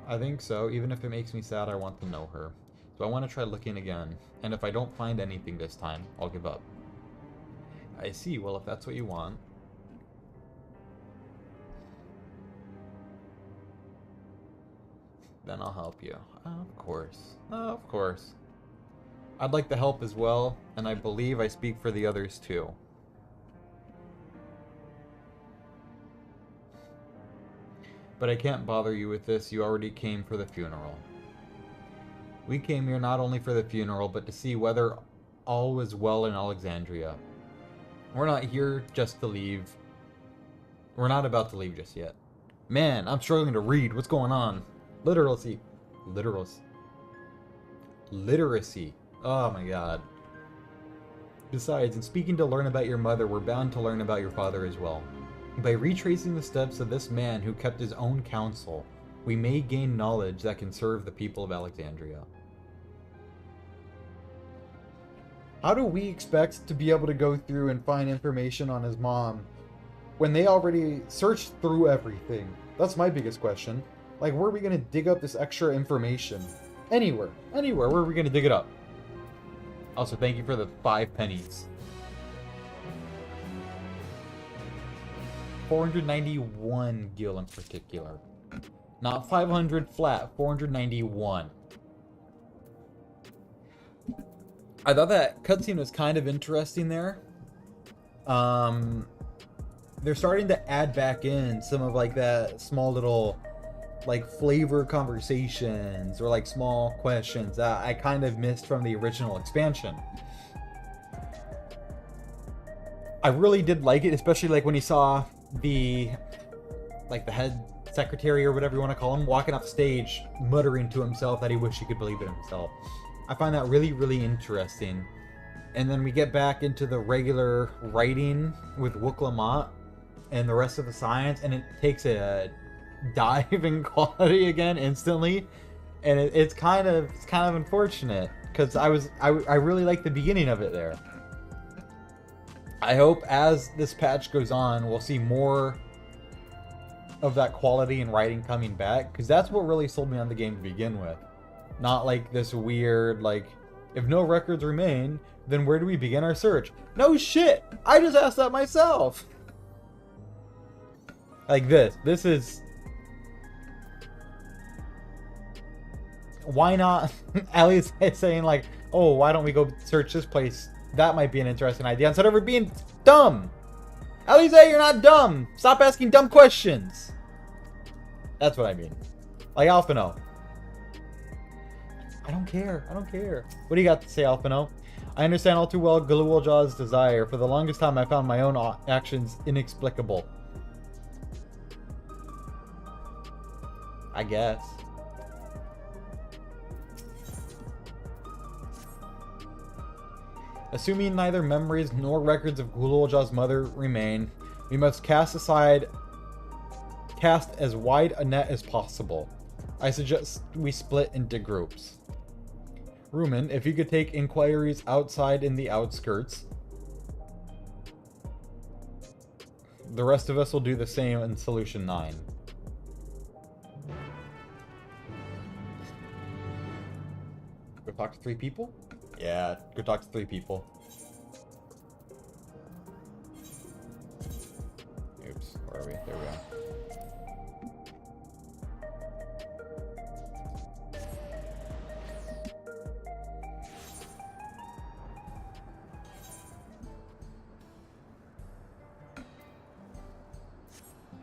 I think so. Even if it makes me sad, I want to know her. So I want to try looking again. And if I don't find anything this time, I'll give up. I see. Well, if that's what you want. Then I'll help you. Of course. Of course. I'd like to help as well, and I believe I speak for the others too. But I can't bother you with this. You already came for the funeral. We came here not only for the funeral, but to see whether all was well in Alexandria. We're not here just to leave. We're not about to leave just yet. Man, I'm struggling to read. What's going on? Literacy. Literacy. Oh my god. Besides, in speaking to learn about your mother, we're bound to learn about your father as well. By retracing the steps of this man who kept his own counsel, we may gain knowledge that can serve the people of Alexandria. How do we expect to be able to go through and find information on his mom when they already searched through everything? That's my biggest question. Like, where are we going to dig up this extra information? Anywhere. Where are we going to dig it up? Also, thank you for the 5 pennies. 491 gil in particular. Not 500 flat, 491. I thought that cutscene was kind of interesting there. They're starting to add back in some of like that small little like flavor conversations or like small questions that I kind of missed from the original expansion. I really did like it, especially like when he saw the head secretary or whatever you want to call him walking off the stage muttering to himself that he wished he could believe it himself. I find that really, really interesting. And then we get back into the regular writing with Wuk-Lamont and the rest of the science, and it takes a dive in quality again instantly, and it's kind of unfortunate because I really like the beginning of it there. I hope as this patch goes on, we'll see more of that quality and writing coming back, because that's what really sold me on the game to begin with. Not like this weird, like, if no records remain, then where do we begin our search? No shit! I just asked that myself! Like this. This is... Why not? Ellie's saying like, oh, why don't we go search this place? That might be an interesting idea instead of her being dumb. Ellie's, you're not dumb. Stop asking dumb questions. That's what I mean. Like Alphino. I don't care. I don't care. What do you got to say, Alphino? I understand all too well Gluwaljaw's desire. For the longest time, I found my own actions inexplicable. I guess. Assuming neither memories nor records of Gluwaljaw's mother remain, we must cast as wide a net as possible. I suggest we split into groups. Rumen, if you could take inquiries outside in the outskirts. The rest of us will do the same in Solution 9. Go talk to 3 people? Yeah, go talk to 3 people. Oops, where are we? There we go.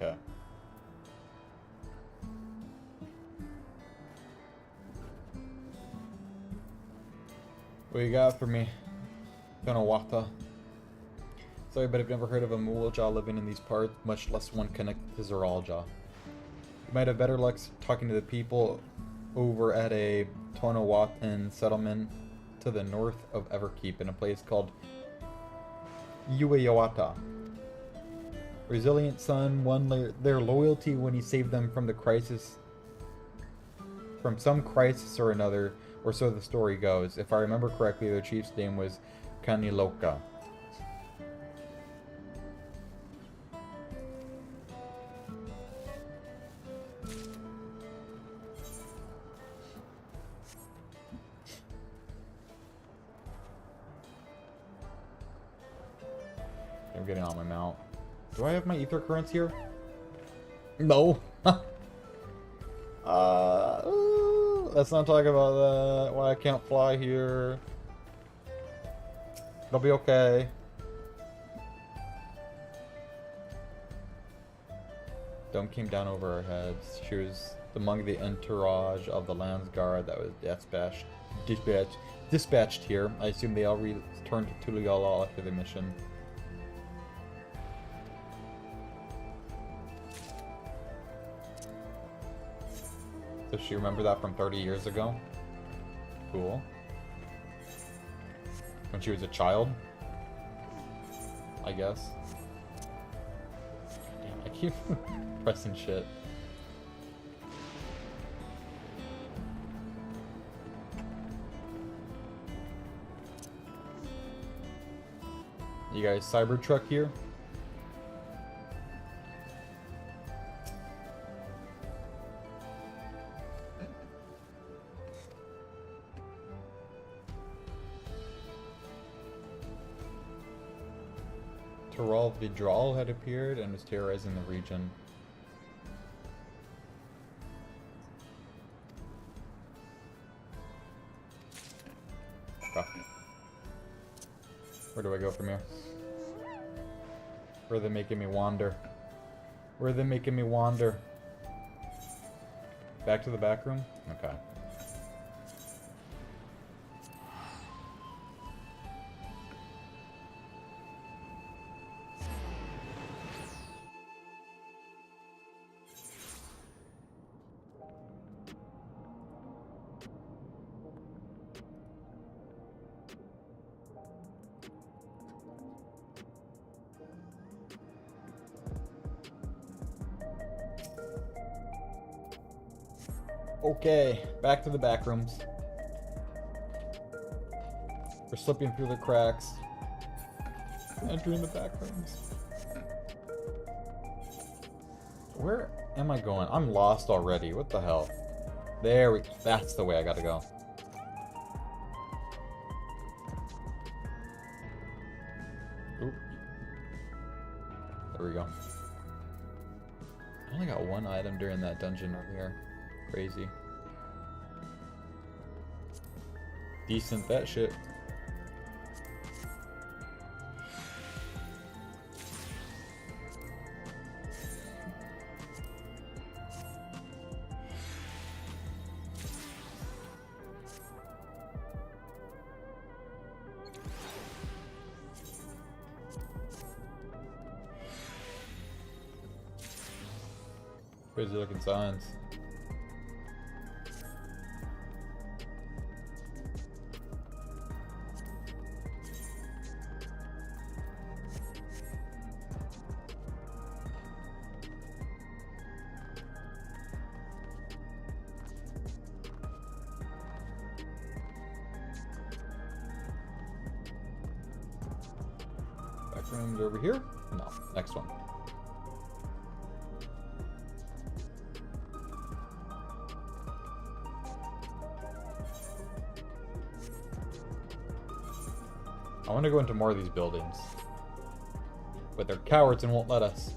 Okay. What you got for me? Tonawata. Sorry, but I've never heard of a Muwaljaw living in these parts, much less one connected to Zeraljaw. You might have better luck talking to the people over at a Tonawatan settlement to the north of Everkeep in a place called Ueyawata. Resilient son won their loyalty when he saved them from the crisis, from some crisis or another, or so the story goes. If I remember correctly, their chief's name was Kaniloka. I'm getting on my mount. Do I have my ether currents here? No. Let's not talk about that. Why I can't fly here. It'll be okay. Dome came down over our heads. She was among the entourage of the Landsguard that was dispatched here. I assume they all returned to Tuliala after the mission. Does she remember that from 30 years ago? Cool. When she was a child? I guess. Damn, I keep pressing shit. You guys Cybertruck here? Teral Vidral had appeared and was terrorizing the region. Oh. Where do I go from here? Where are they making me wander? Where are they making me wander? Back to the back room? Okay. Okay, back to the back rooms. We're slipping through the cracks. Entering the back rooms. Where am I going? I'm lost already. What the hell? There we go. That's the way I gotta go. Oop. There we go. I only got one item during that dungeon over here. Crazy. Decent that shit. Crazy looking signs. Back rooms over here? No, next one. I want to go into more of these buildings. But they're cowards and won't let us.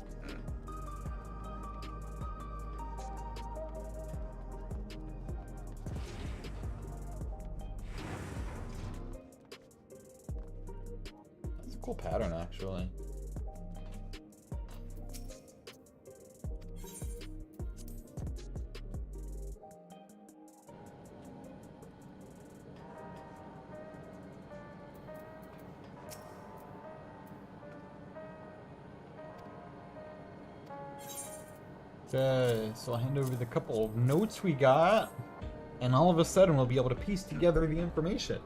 That's a cool pattern, actually. Okay, so I'll hand over the couple of notes we got, and all of a sudden we'll be able to piece together the information.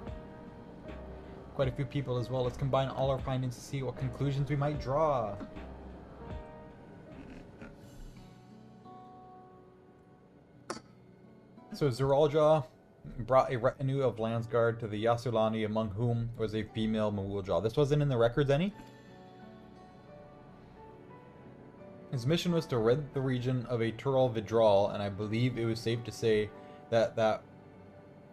Quite a few people as well. Let's combine all our findings to see what conclusions we might draw. So Zeralja brought a retinue of Landsguard to the Yasulani, among whom was a female Mawulja. This wasn't in the records any? His mission was to rid the region of a Tural Vidral, and I believe it was safe to say that that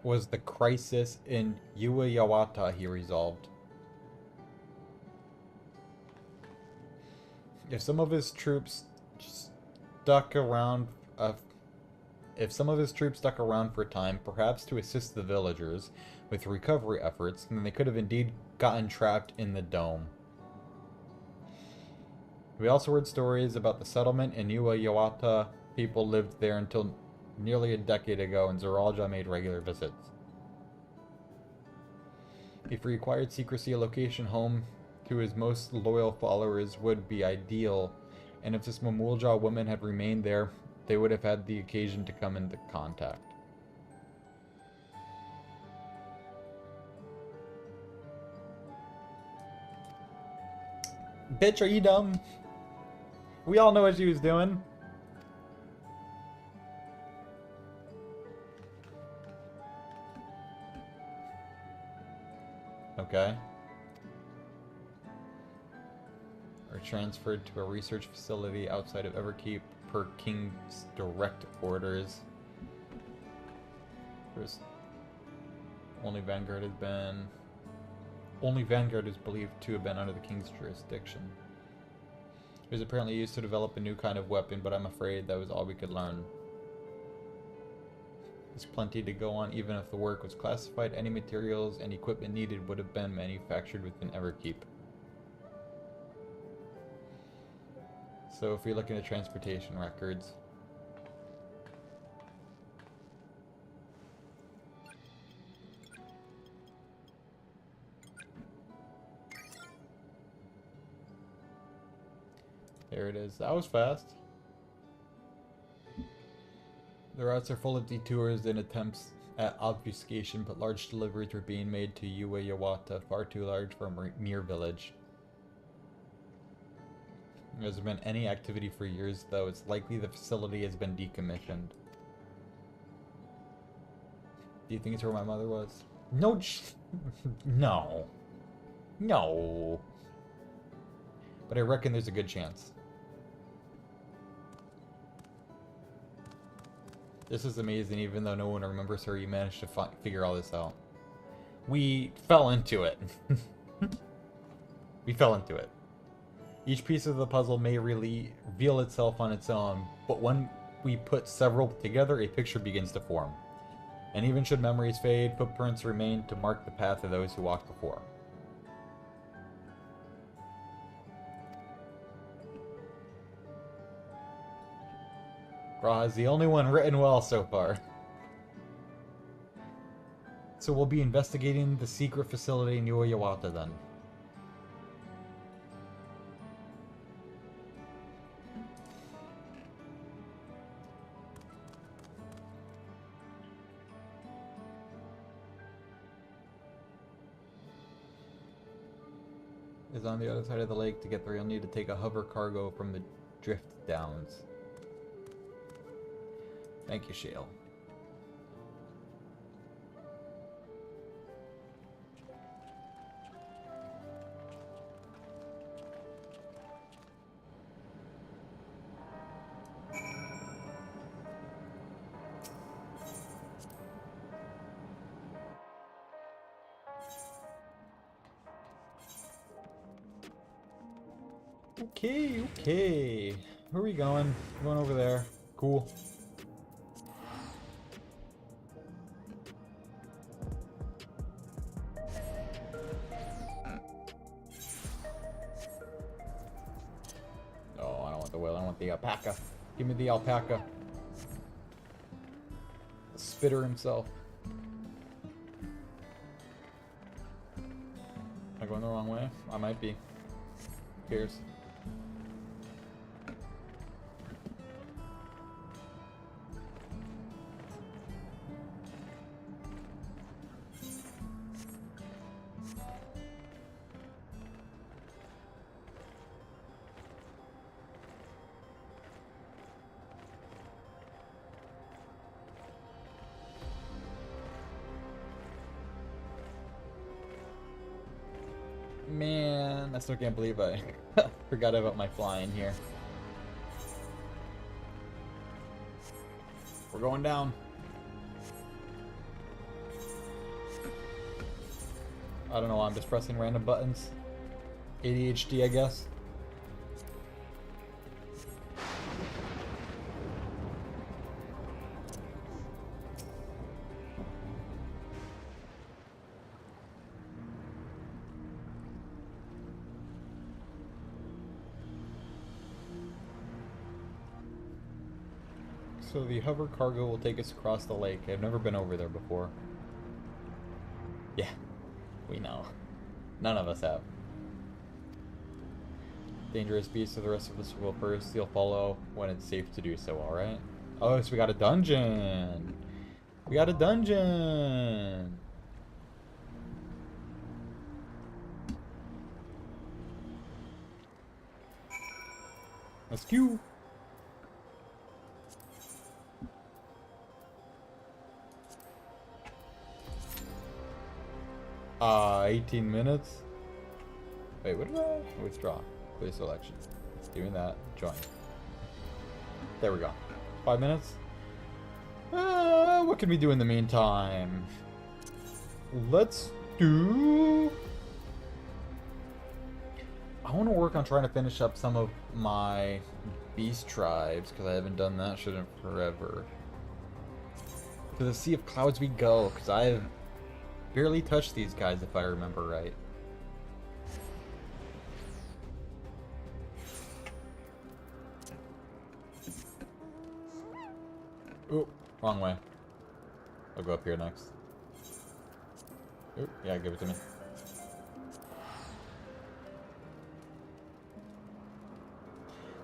was the crisis in Yawata he resolved. If some of his troops stuck around for a time, perhaps to assist the villagers with recovery efforts, then they could have indeed gotten trapped in the dome. We also heard stories about the settlement in Yawata. People lived there until nearly a decade ago, and Zeralja made regular visits. If he required secrecy, a location home to his most loyal followers would be ideal, and if this Mamulja woman had remained there, they would have had the occasion to come into contact. Bitch, are you dumb? We all know what she was doing. Okay. Are transferred to a research facility outside of Everkeep per King's direct orders. There's only Vanguard is believed to have been under the King's jurisdiction. It was apparently used to develop a new kind of weapon, but I'm afraid that was all we could learn. There's plenty to go on. Even if the work was classified, any materials and equipment needed would have been manufactured within Everkeep. So if we look into transportation records, there it is. That was fast. The routes are full of detours and attempts at obfuscation, but large deliveries were being made to Yawata, far too large for a mere village. There hasn't been any activity for years, though it's likely the facility has been decommissioned. Do you think it's where my mother was? No, no. No. But I reckon there's a good chance. This is amazing, even though no one remembers her, you managed to figure all this out. We fell into it. We fell into it. Each piece of the puzzle may really reveal itself on its own, but when we put several together, a picture begins to form. And even should memories fade, footprints remain to mark the path of those who walked before. Graha is the only one written well so far. So we'll be investigating the secret facility in Yawata then. is on the other side of the lake. To get there, you'll need to take a hover cargo from the drift downs. Thank you, Shale. Okay. Where are we going? Going over there. Cool. Oh, I don't want the whale. I want the alpaca. Give me the alpaca. The spitter himself. Am I going the wrong way? I might be. Who cares? Man, I still can't believe I forgot about my flying here. We're going down. I don't know why I'm just pressing random buttons. ADHD, I guess. So the hover cargo will take us across the lake. I've never been over there before. Yeah, we know. None of us have. Dangerous beast, so the rest of us will first. You'll follow when it's safe to do so, alright? Oh, so we got a dungeon! We got a dungeon! Let's go! 18 minutes. Wait, what did I withdraw? Play selection. Give me that. Join. There we go. 5 minutes. What can we do in the meantime? Let's do... I want to work on trying to finish up some of my beast tribes, because I haven't done that shit in forever. To the Sea of Clouds we go, because I've barely touched these guys, if I remember right. Ooh, wrong way. I'll go up here next. Ooh, yeah, give it to me.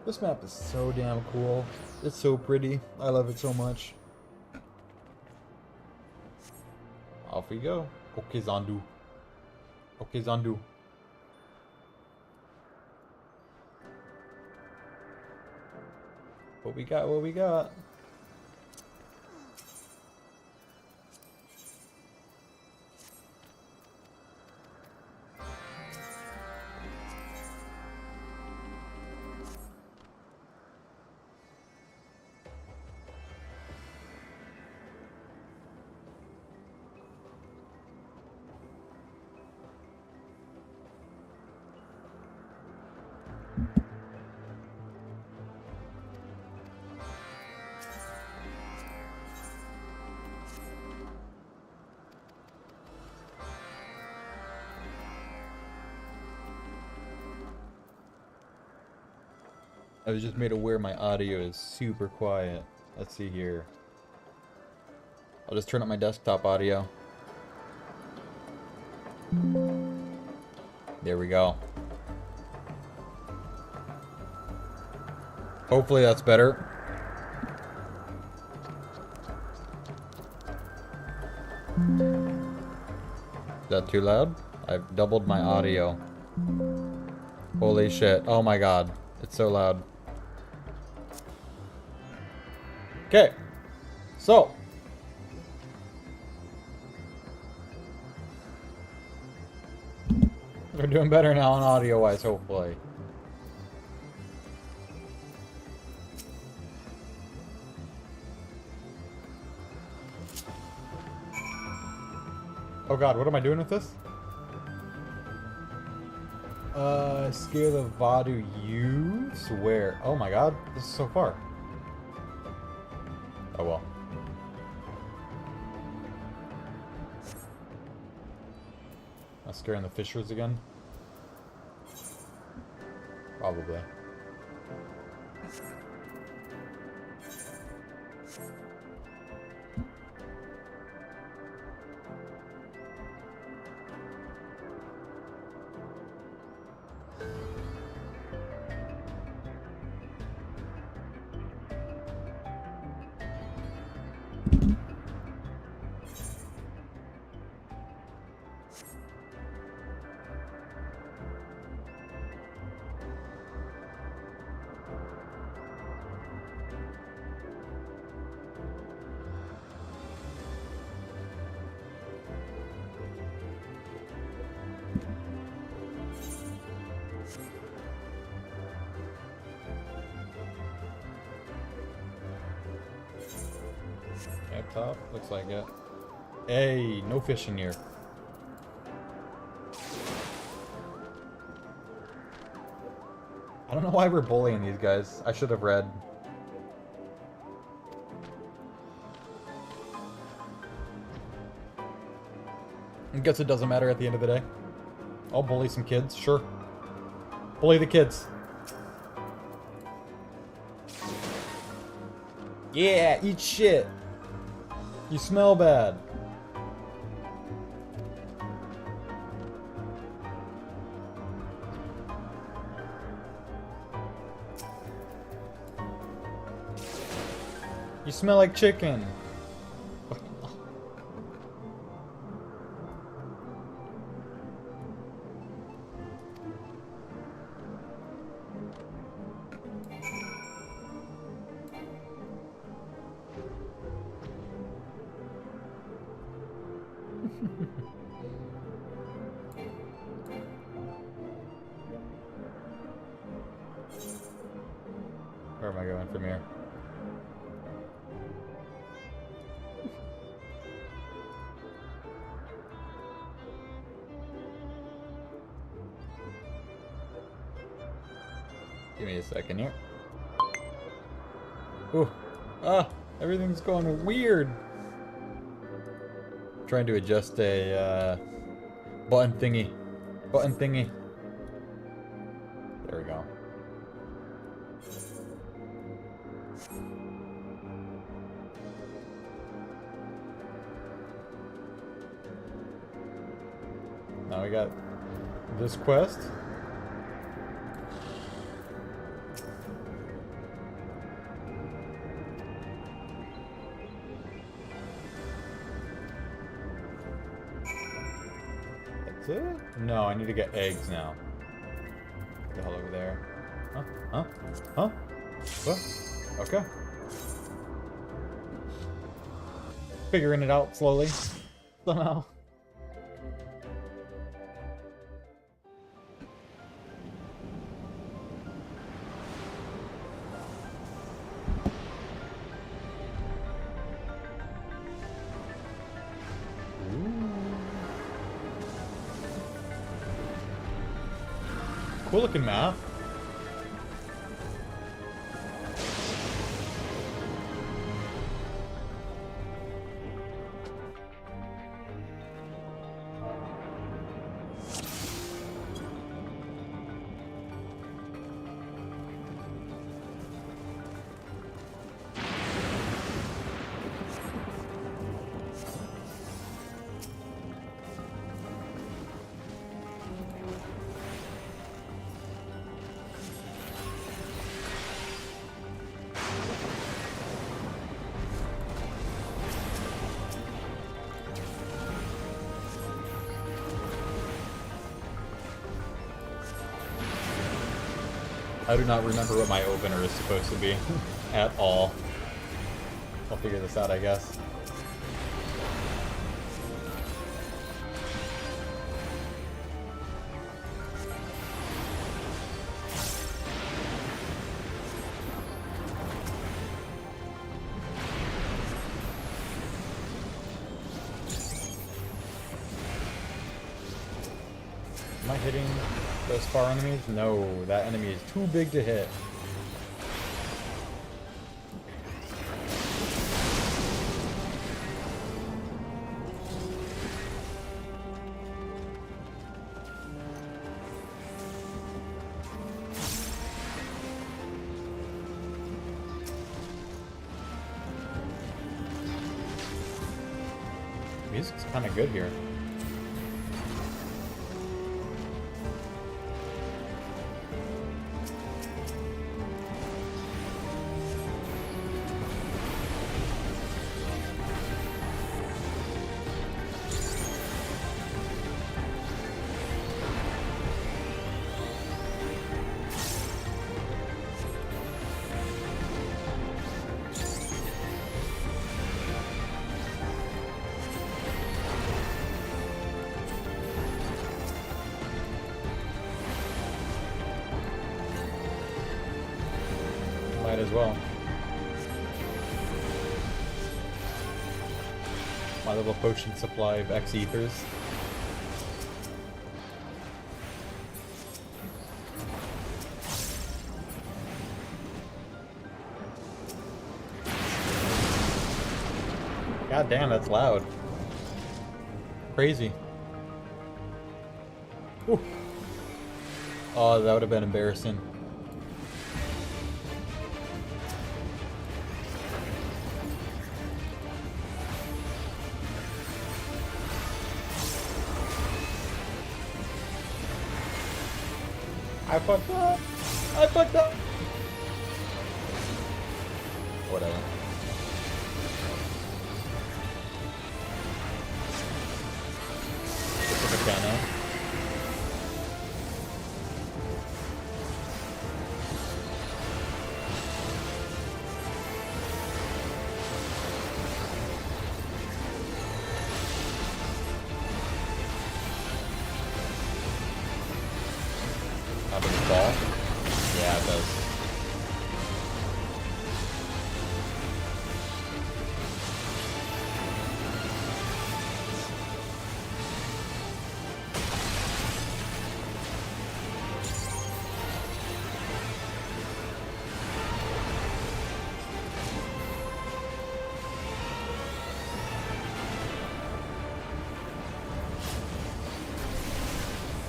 This map is so damn cool. It's so pretty. I love it so much. Off we go. Okay, Zandu. Okay, Zandu. What we got? What we got? I was just made aware my audio is super quiet. Let's see here. I'll just turn up my desktop audio. There we go. Hopefully that's better. Is that too loud? I've doubled my audio. Holy shit. Oh my god. It's so loud. Okay. So. We're doing better now on audio-wise, hopefully. Oh god, what am I doing with this? Scare the Vadu youths? Where? Oh my god, this is so far. Oh well. Am I scaring the fishers again? Probably. Up top, looks like it. Hey, no fish in here. I don't know why we're bullying these guys. I should have read. I guess it doesn't matter at the end of the day. I'll bully some kids, sure. Bully the kids. Yeah, eat shit. You smell bad. You smell like chicken. Where am I going from here? Give me a second here. Ooh. Ah, everything's going weird. Trying to adjust a button thingy. Button thingy. There we go. Now we got this quest. That's it? No, I need to get eggs now. What the hell over there? Huh? Huh? Huh? What? Okay. Figuring it out slowly. Somehow. Cool looking map. I do not remember what my opener is supposed to be at all. I'll figure this out, I guess. Am I hitting those far enemies? No, that enemy is too big to hit. Music's kind of good here. Might as well. My little potion supply of X ethers. God damn, that's loud. Crazy. Whew. Oh, that would have been embarrassing. I fucked up! I fucked up! Whatever. Just a piano. How does it fall? Yeah, it does.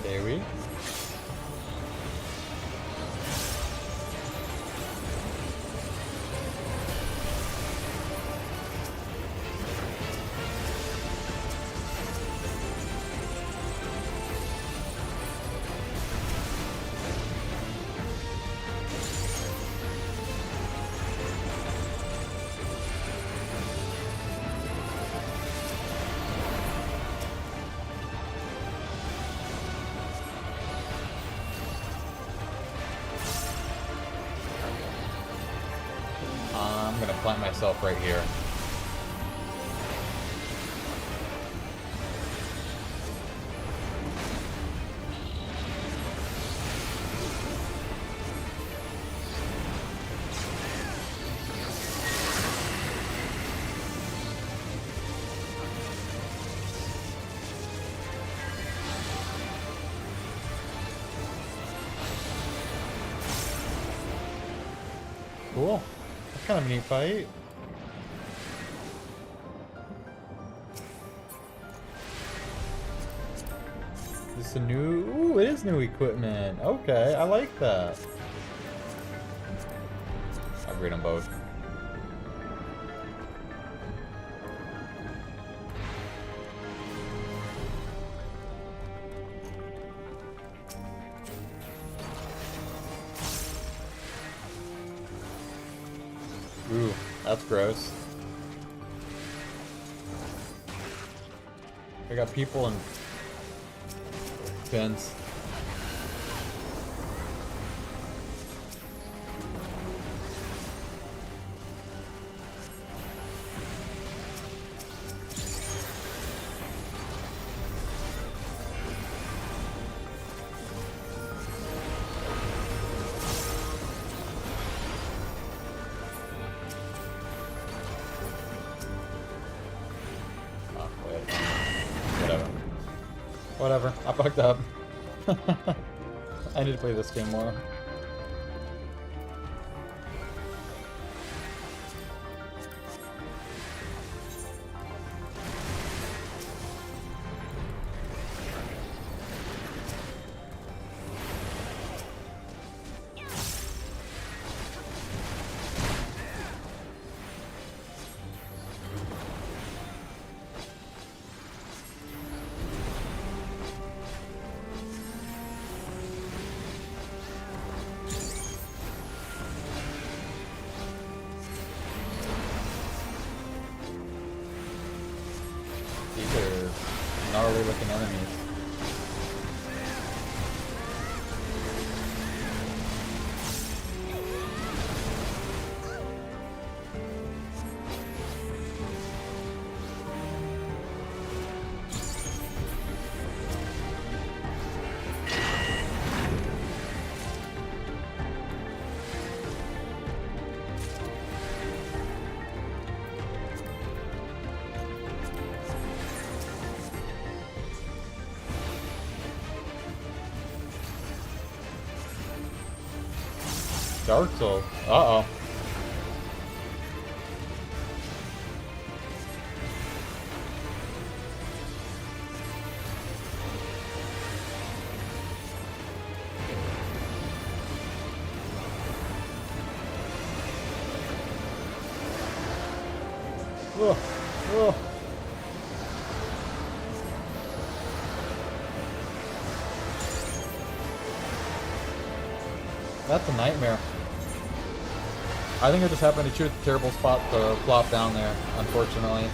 There we go. I'm gonna plant myself right here. Cool. That's kind of a neat fight. Is this a new... Ooh, it is new equipment. Okay, I like that. Upgrade them both. Ooh, that's gross. I got people in fence. Whatever. I fucked up. I need to play this game more. These are gnarly looking enemies. Dark Souls. Uh-oh. Ugh. Ugh. That's a nightmare. I think I just happened to choose a terrible spot to plop down there, unfortunately.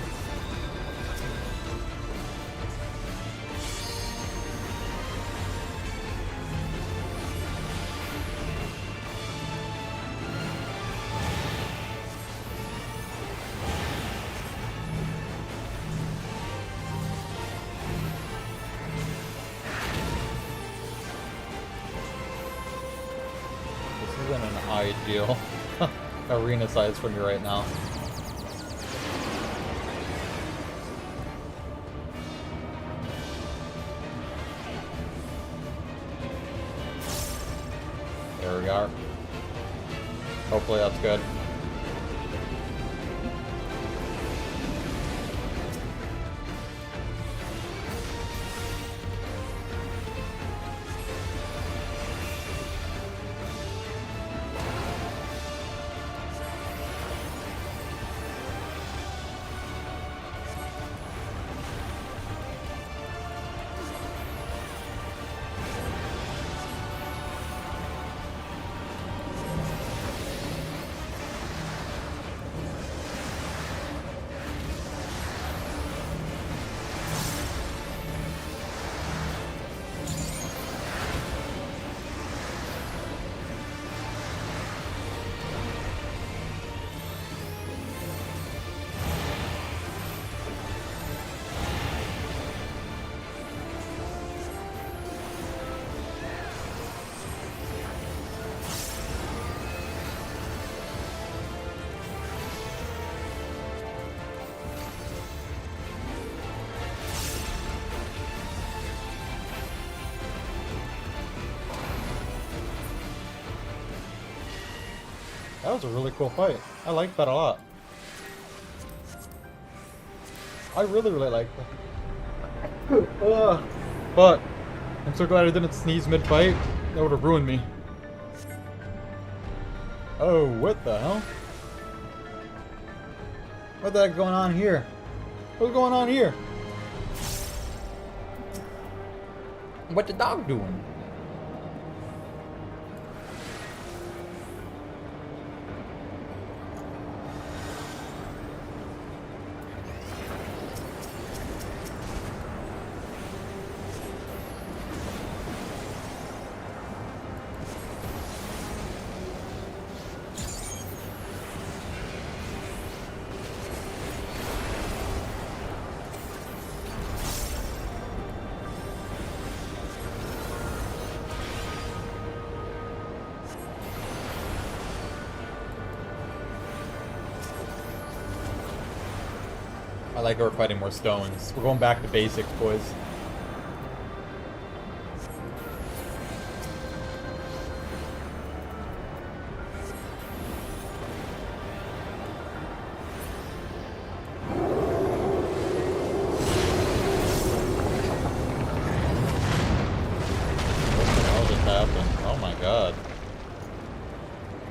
This isn't an ideal arena size for me right now. There we are. Hopefully that's good. That was a really cool fight. I liked that a lot. I really liked that. But I'm so glad I didn't sneeze mid-fight. That would have ruined me. Oh, what the hell? What the heck going on here? What's going on here? What the dog doing? I like how we're fighting more stones. We're going back to basics, boys.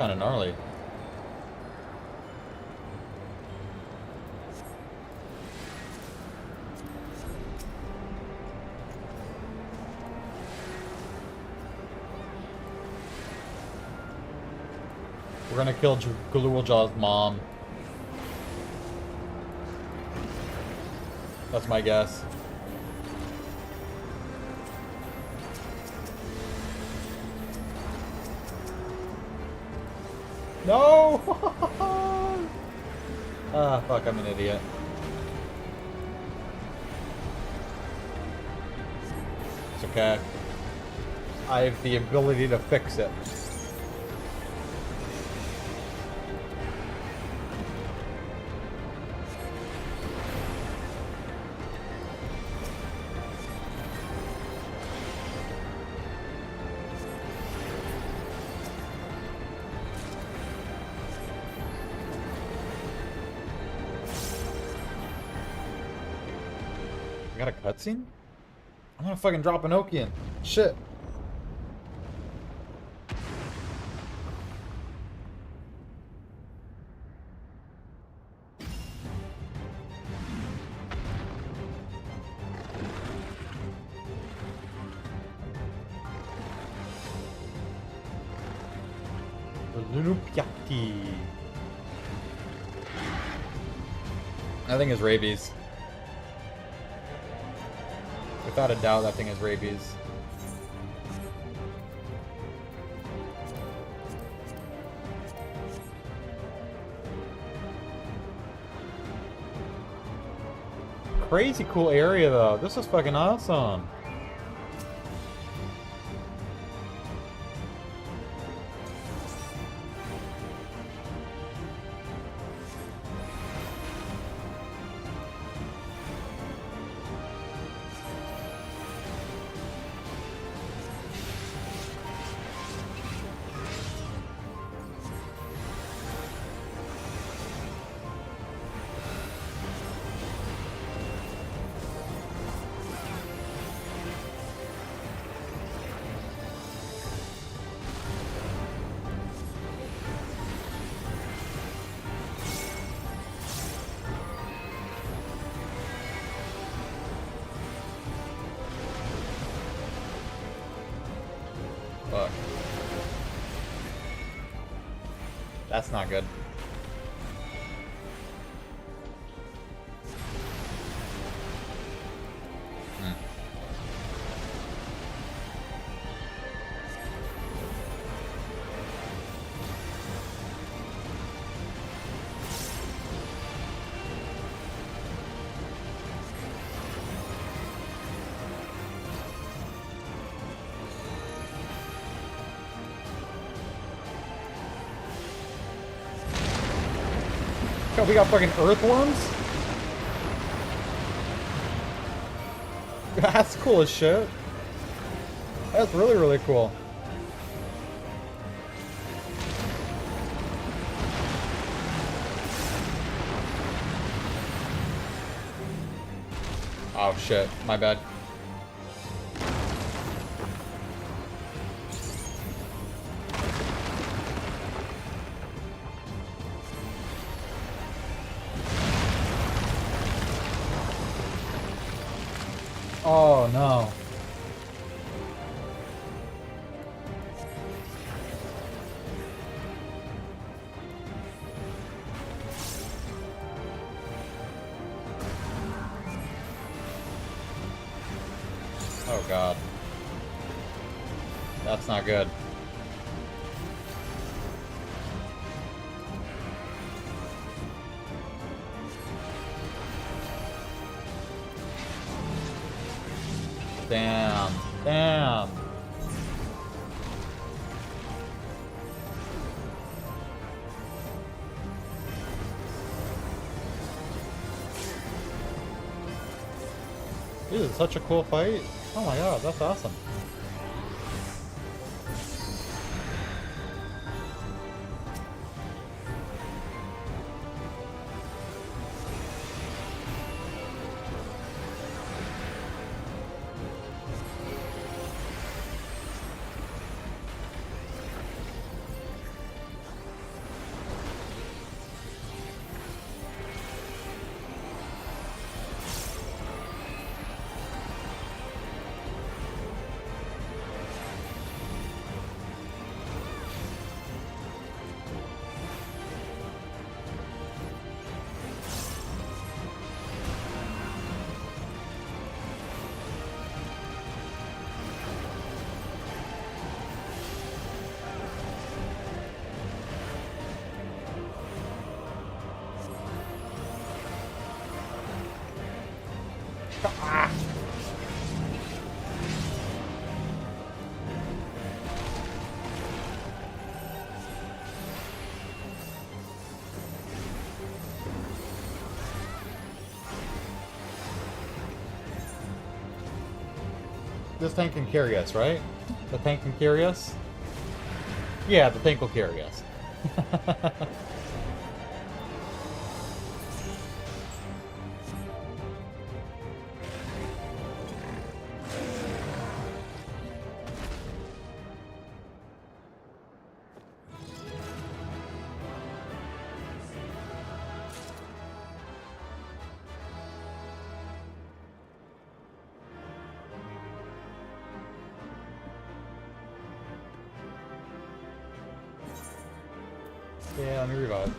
kind of gnarly. We're gonna kill Galooljaw's mom. That's my guess. No! Ah, fuck, I'm an idiot. It's okay. I have the ability to fix it. I got a cutscene? I'm gonna fucking drop an Okian. Shit. Lunupiati. I think it's rabies. Without a doubt, that thing is rabies. Crazy cool area, though. This is fucking awesome. Fuck. That's not good. Oh, we got fucking earthworms? That's cool as shit. That's really, really cool. Oh shit, my bad. Oh no. Oh god. That's not good. Damn. Damn. This is such a cool fight. Oh my god, that's awesome. This tank can carry us, right? The tank can carry us? Yeah, the tank will carry us. Yeah, let me revive.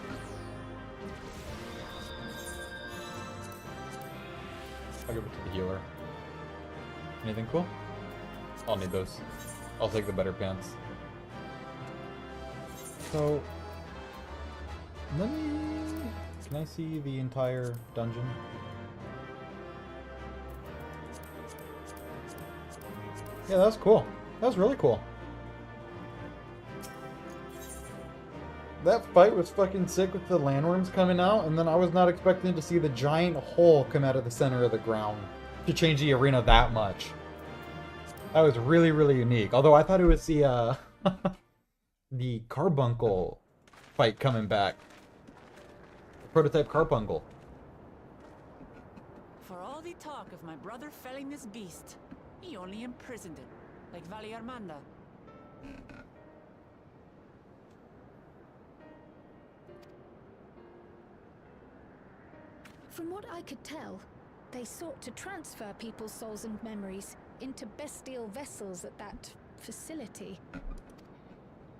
I'll give it to the healer. Anything cool? I'll need those. I'll take the better pants. So, let me... Can I see the entire dungeon? Yeah, that's cool. That was really cool. That fight was fucking sick with the landworms coming out, and then I was not expecting to see the giant hole come out of the center of the ground to change the arena that much. That was really, really unique. Although I thought it was the the carbuncle fight coming back. The prototype carbuncle. For all the talk of my brother felling this beast, he only imprisoned it, like Vali Armanda. From what I could tell, they sought to transfer people's souls and memories into bestial vessels at that facility.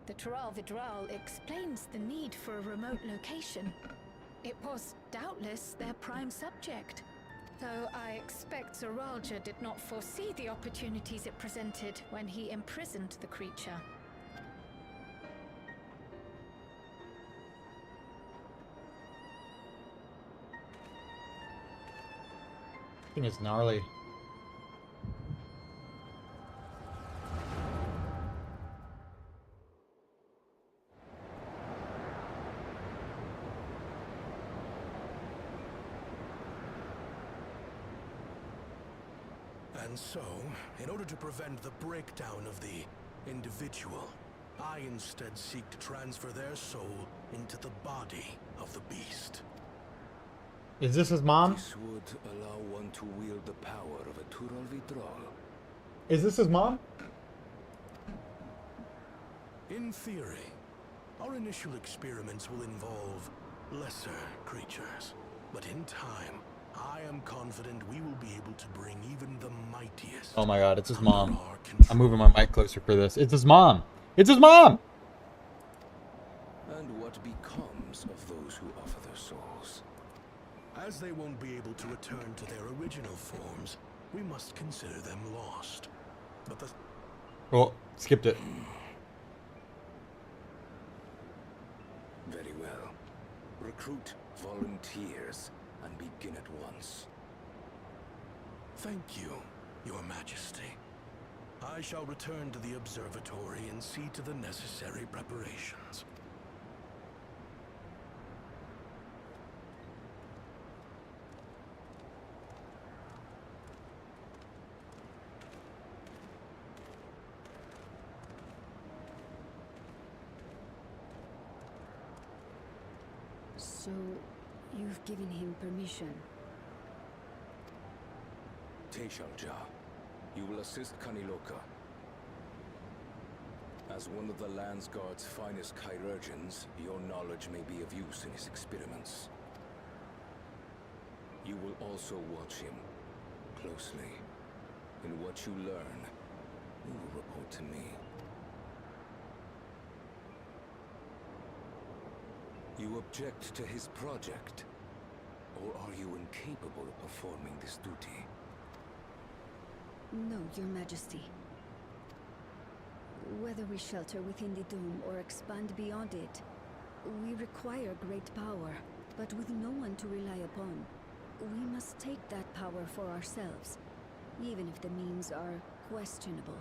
The Tural Vidral explains the need for a remote location. It was doubtless their prime subject. Though I expect Zoralja did not foresee the opportunities it presented when he imprisoned the creature. Thing is gnarly. And so, in order to prevent the breakdown of the individual, I instead seek to transfer their soul into the body of the beast. Is this his mom? This would allow one to wield the power of a Tural Vidral. Is this his mom? In theory, our initial experiments will involve lesser creatures. But in time, I am confident we will be able to bring even the mightiest. Oh my god, it's his under mom. our control. I'm moving my mic closer for this. It's his mom! It's his mom! And what becomes of those who offer their souls? As they won't be able to return to their original forms, we must consider them lost. But the... Oh, skipped it. Very well. Recruit volunteers and begin at once. Thank you, Your Majesty. I shall return to the observatory and see to the necessary preparations. So, you've given him permission? Teishalja, you will assist Kaniloka. As one of the Landsguard's finest chirurgeons, your knowledge may be of use in his experiments. You will also watch him closely. In what you learn, you will report to me. You object to his project? Or are you incapable of performing this duty? No, Your Majesty. Whether we shelter within the dome or expand beyond it, we require great power, but with no one to rely upon. We must take that power for ourselves, even if the means are questionable.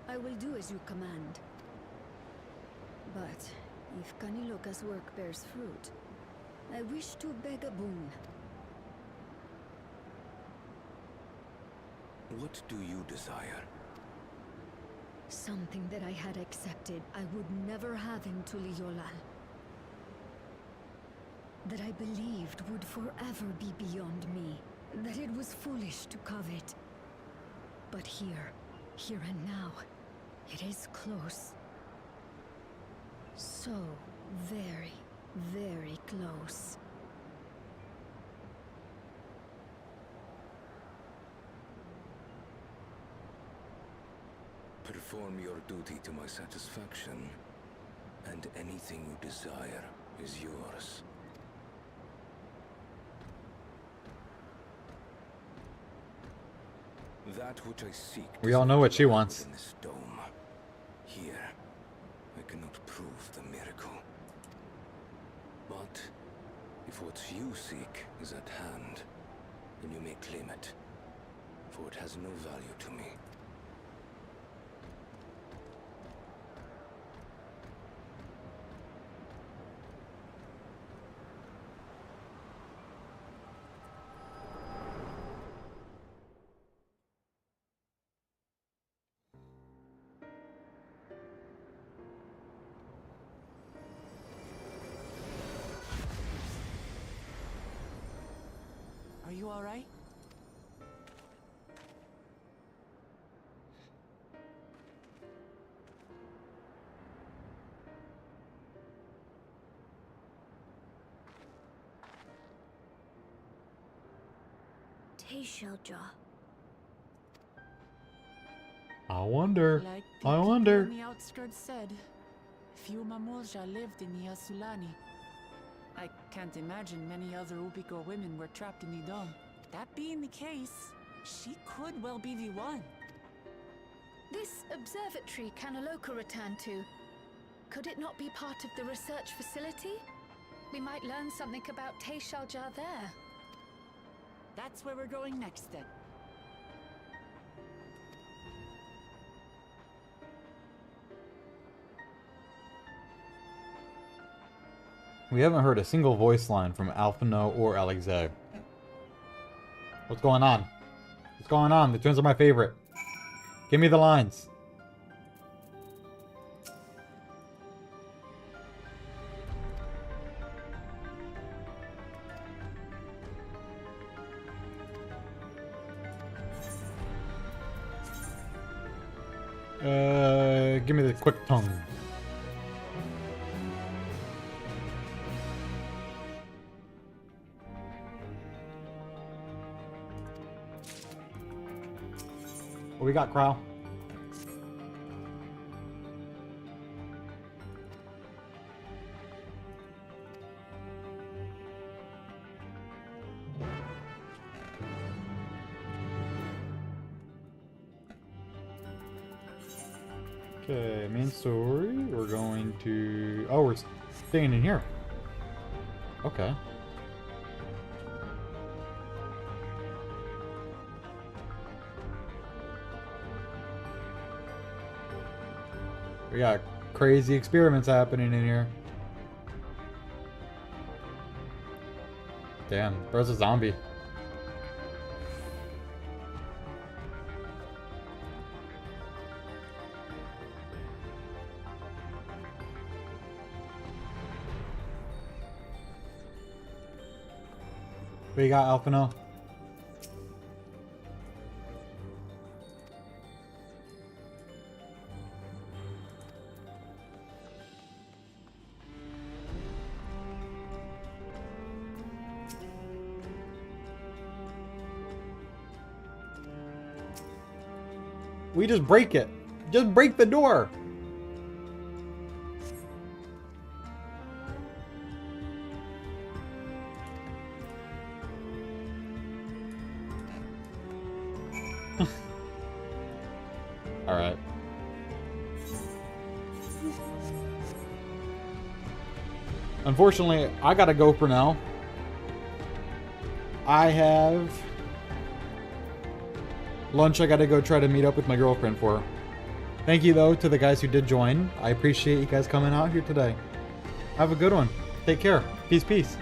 I will do as you command. But if Kaniloka's work bears fruit, I wish to beg a boon. What do you desire? Something that I had accepted I would never have in Tuliyollal. That I believed would forever be beyond me. That it was foolish to covet. But here and now, it is close. So very, very close. Perform your duty to my satisfaction, and anything you desire is yours. That which I seek. We all know what she wants. In this dome. Here, I cannot prove the miracle. But if what you seek is at hand, then you may claim it, for it has no value to me. Are you all right? Teishalja. I wonder. Like the I people wonder. on the outskirts said, few Mamulja lived in the Yasulani. I can't imagine many other Ubiko women were trapped in the dome. That being the case, she could well be the one. This observatory Kanaloka returned to, could it not be part of the research facility? We might learn something about Teishalja there. That's where we're going next then. We haven't heard a single voice line from Alphino or Alexei. What's going on? What's going on? The twins are my favorite. Give me the lines. Give me the quick tongue. What we got, Crow? Okay, main story. We're going to... Oh, we're staying in here. Okay. We got crazy experiments happening in here. Damn, bro's a zombie. What you got, Alphino? We just break it. Just break the door. All right. Unfortunately, I gotta go for now. I have lunch I gotta go try to meet up with my girlfriend for. Thank you, though, to the guys who did join. I appreciate you guys coming out here today. Have a good one. Take care. Peace, peace.